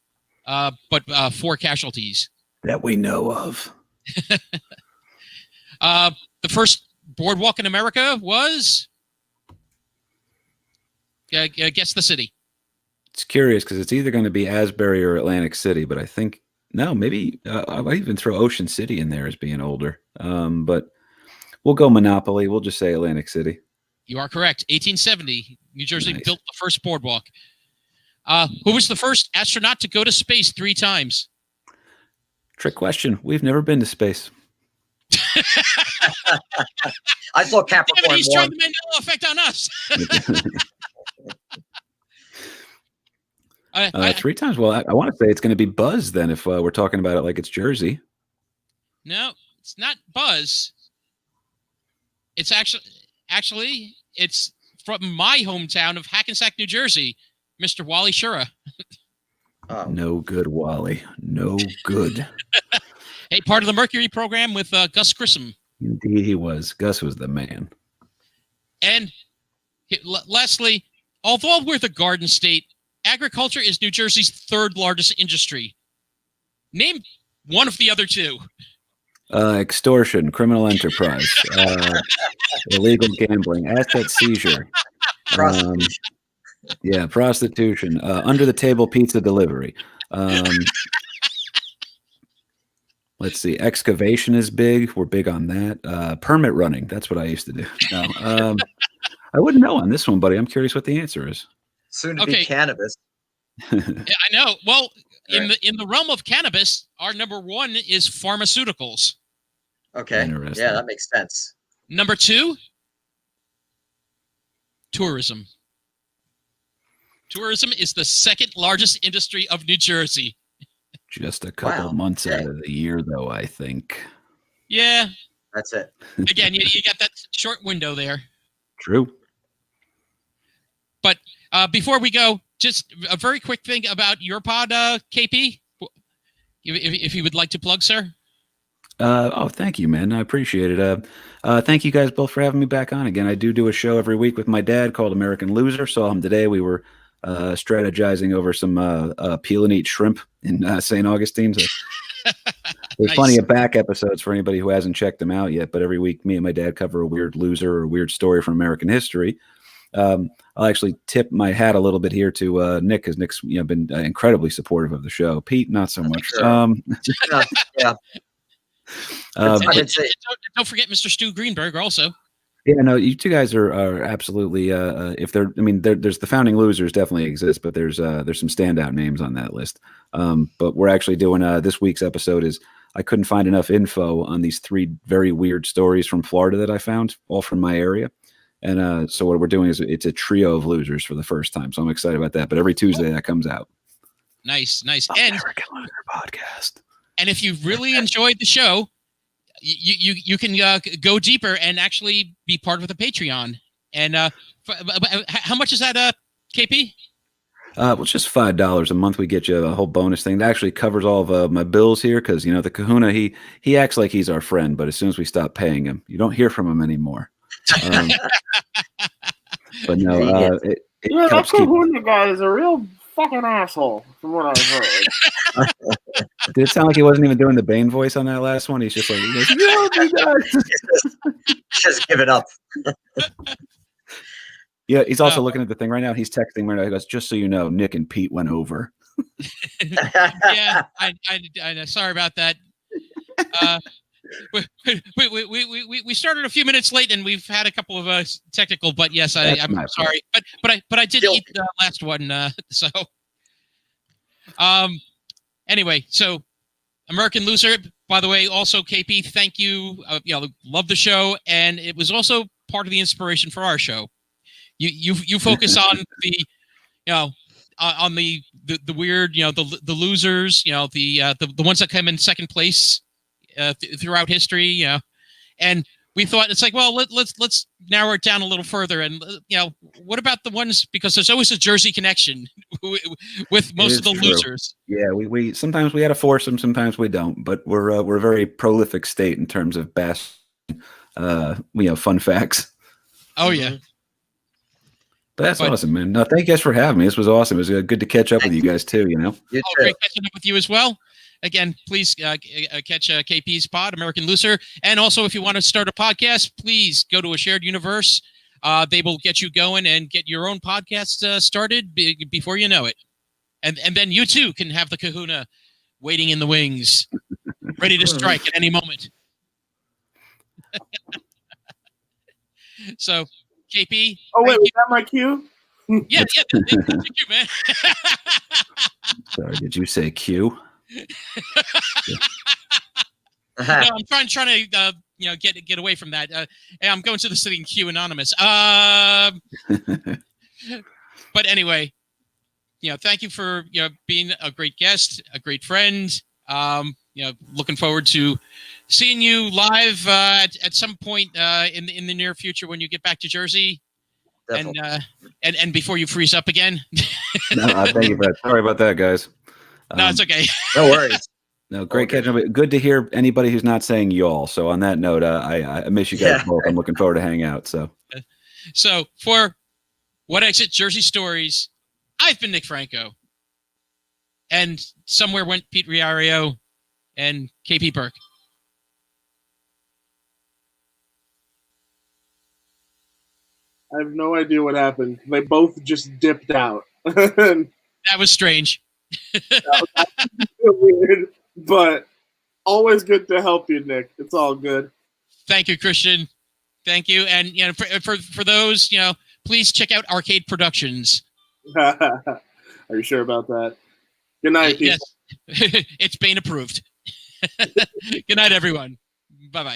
B: but 4 casualties.
D: That we know of.
B: The first boardwalk in America was... guess the city.
D: It's curious because it's either going to be Asbury or Atlantic City, but I think... No, maybe I might even throw Ocean City in there as being older. But we'll go Monopoly. We'll just say Atlantic City.
B: You are correct. 1870, New Jersey built the first boardwalk. Who was the first astronaut to go to space 3 times?
D: Trick question. We've never been to space.
A: I saw Capricorn.
B: Yeah, he's trying the Mandela effect on us.
D: 3 times. Well, I want to say it's going to be Buzz then if we're talking about it like it's Jersey.
B: No, it's not Buzz. It's actually it's from my hometown of Hackensack, New Jersey, Mr. Wally Schura.
D: No good, Wally. No good.
B: Hey, part of the Mercury program with Gus Grissom.
D: Indeed he was. Gus was the man.
B: And lastly, although we're the Garden State, agriculture is New Jersey's 3rd largest industry. Name one of the other 2.
D: Extortion, criminal enterprise, illegal gambling, asset seizure. Prostitution, under the table pizza delivery. Let's see, excavation is big. We're big on that. Permit running, that's what I used to do. No, I wouldn't know on this one, buddy. I'm curious what the answer is.
A: Soon to be cannabis.
B: Yeah, I know. Well, in the realm of cannabis, our number 1 is pharmaceuticals.
A: Okay. Yeah, that makes sense.
B: Number 2, tourism. Tourism is the 2nd largest industry of New Jersey.
D: Just a couple months out of the year, though, I think.
B: Yeah.
A: That's it.
B: Again, you got that short window there.
D: True.
B: But before we go, just a very quick thing about your pod, KP, if you would like to plug, sir.
D: Thank you, man. I appreciate it. Thank you guys both for having me back on again. I do a show every week with my dad called American Loser. Saw him today. We were strategizing over some peel and eat shrimp in St. Augustine. So there's plenty of back episodes for anybody who hasn't checked them out yet. But every week, me and my dad cover a weird loser or a weird story from American history. I'll actually tip my hat a little bit here to Nick, because Nick's been incredibly supportive of the show. Pete, not so much.
B: Don't forget Mr. Stu Greenberg also.
D: Yeah, no, you two guys are absolutely. If they're, I mean, there's the founding losers definitely exist, but there's some standout names on that list. But we're actually doing this week's episode is I couldn't find enough info on these 3 very weird stories from Florida that I found, all from my area. And so what we're doing is it's a trio of losers for the first time. So I'm excited about that. But every Tuesday that comes out.
B: Nice.
D: American Loser Podcast.
B: And if you really enjoyed the show, you can go deeper and actually be part of the Patreon. And how much is that, KP?
D: Well, it's just $5 a month. We get you a whole bonus thing that actually covers all of my bills here. Because the Kahuna, he acts like he's our friend, but as soon as we stop paying him, you don't hear from him anymore. But no,
C: that Kahuna guy is a real fucking asshole, from what I've heard.
D: Did it sound like he wasn't even doing the Bane voice on that last one? He's just like,
A: just give it up.
D: Yeah, he's also looking at the thing right now. He's texting right now. He goes, "Just so you know, Nick and Pete went over."
B: Yeah, I sorry about that. We started a few minutes late, and we've had a couple of technical. But yes, I'm sorry. But I did eat the last one. So, anyway, so American Loser. By the way, also KP, thank you. Love the show, and it was also part of the inspiration for our show. You focus on the on the weird, the losers, the ones that come in second place throughout history, and we thought it's like, well, let's narrow it down a little further, and what about the ones, because there's always a Jersey connection with most of the losers.
D: Yeah, we sometimes we had a foursome, sometimes we don't, but we're a very prolific state in terms of best fun facts.
B: Oh yeah.
D: But that's awesome, man. No, thank you guys for having me. This was awesome. It was good to catch up with you guys too.
B: Great catching up with you as well. Again, please catch KP's pod, American Loser. And also, if you want to start a podcast, please go to A Shared Universe. They will get you going and get your own podcast started before you know it. And then you too can have the Kahuna waiting in the wings, ready to strike at any moment. So, KP.
C: Oh wait, was that my cue?
B: Yeah, that's your cue, man.
D: Sorry, did you say Q?
B: No, I'm trying to get away from that. I'm going to the city in Q Anonymous. But anyway, thank you for being a great guest, a great friend. Looking forward to seeing you live at some point in the near future when you get back to Jersey. Definitely. And before you freeze up again.
D: No, thank you, Brett. Sorry about that, guys.
B: No, it's okay.
A: No worries.
D: No, great catching up. Good to hear anybody who's not saying y'all. So on that note, I miss you guys both. I'm looking forward to hanging out.
B: So for What Exit Jersey Stories, I've been Nick Franco. And somewhere went Pete Riario and KP Burke.
C: I have no idea what happened. They both just dipped out.
B: That was strange.
C: That was weird, but always good to help you, Nick. It's all good.
B: Thank you, Christian. Thank you. And for those, please check out Arcade Productions.
C: Are you sure about that? Good night, people.
B: Yes. It's Bane approved. Good night, everyone. Bye-bye.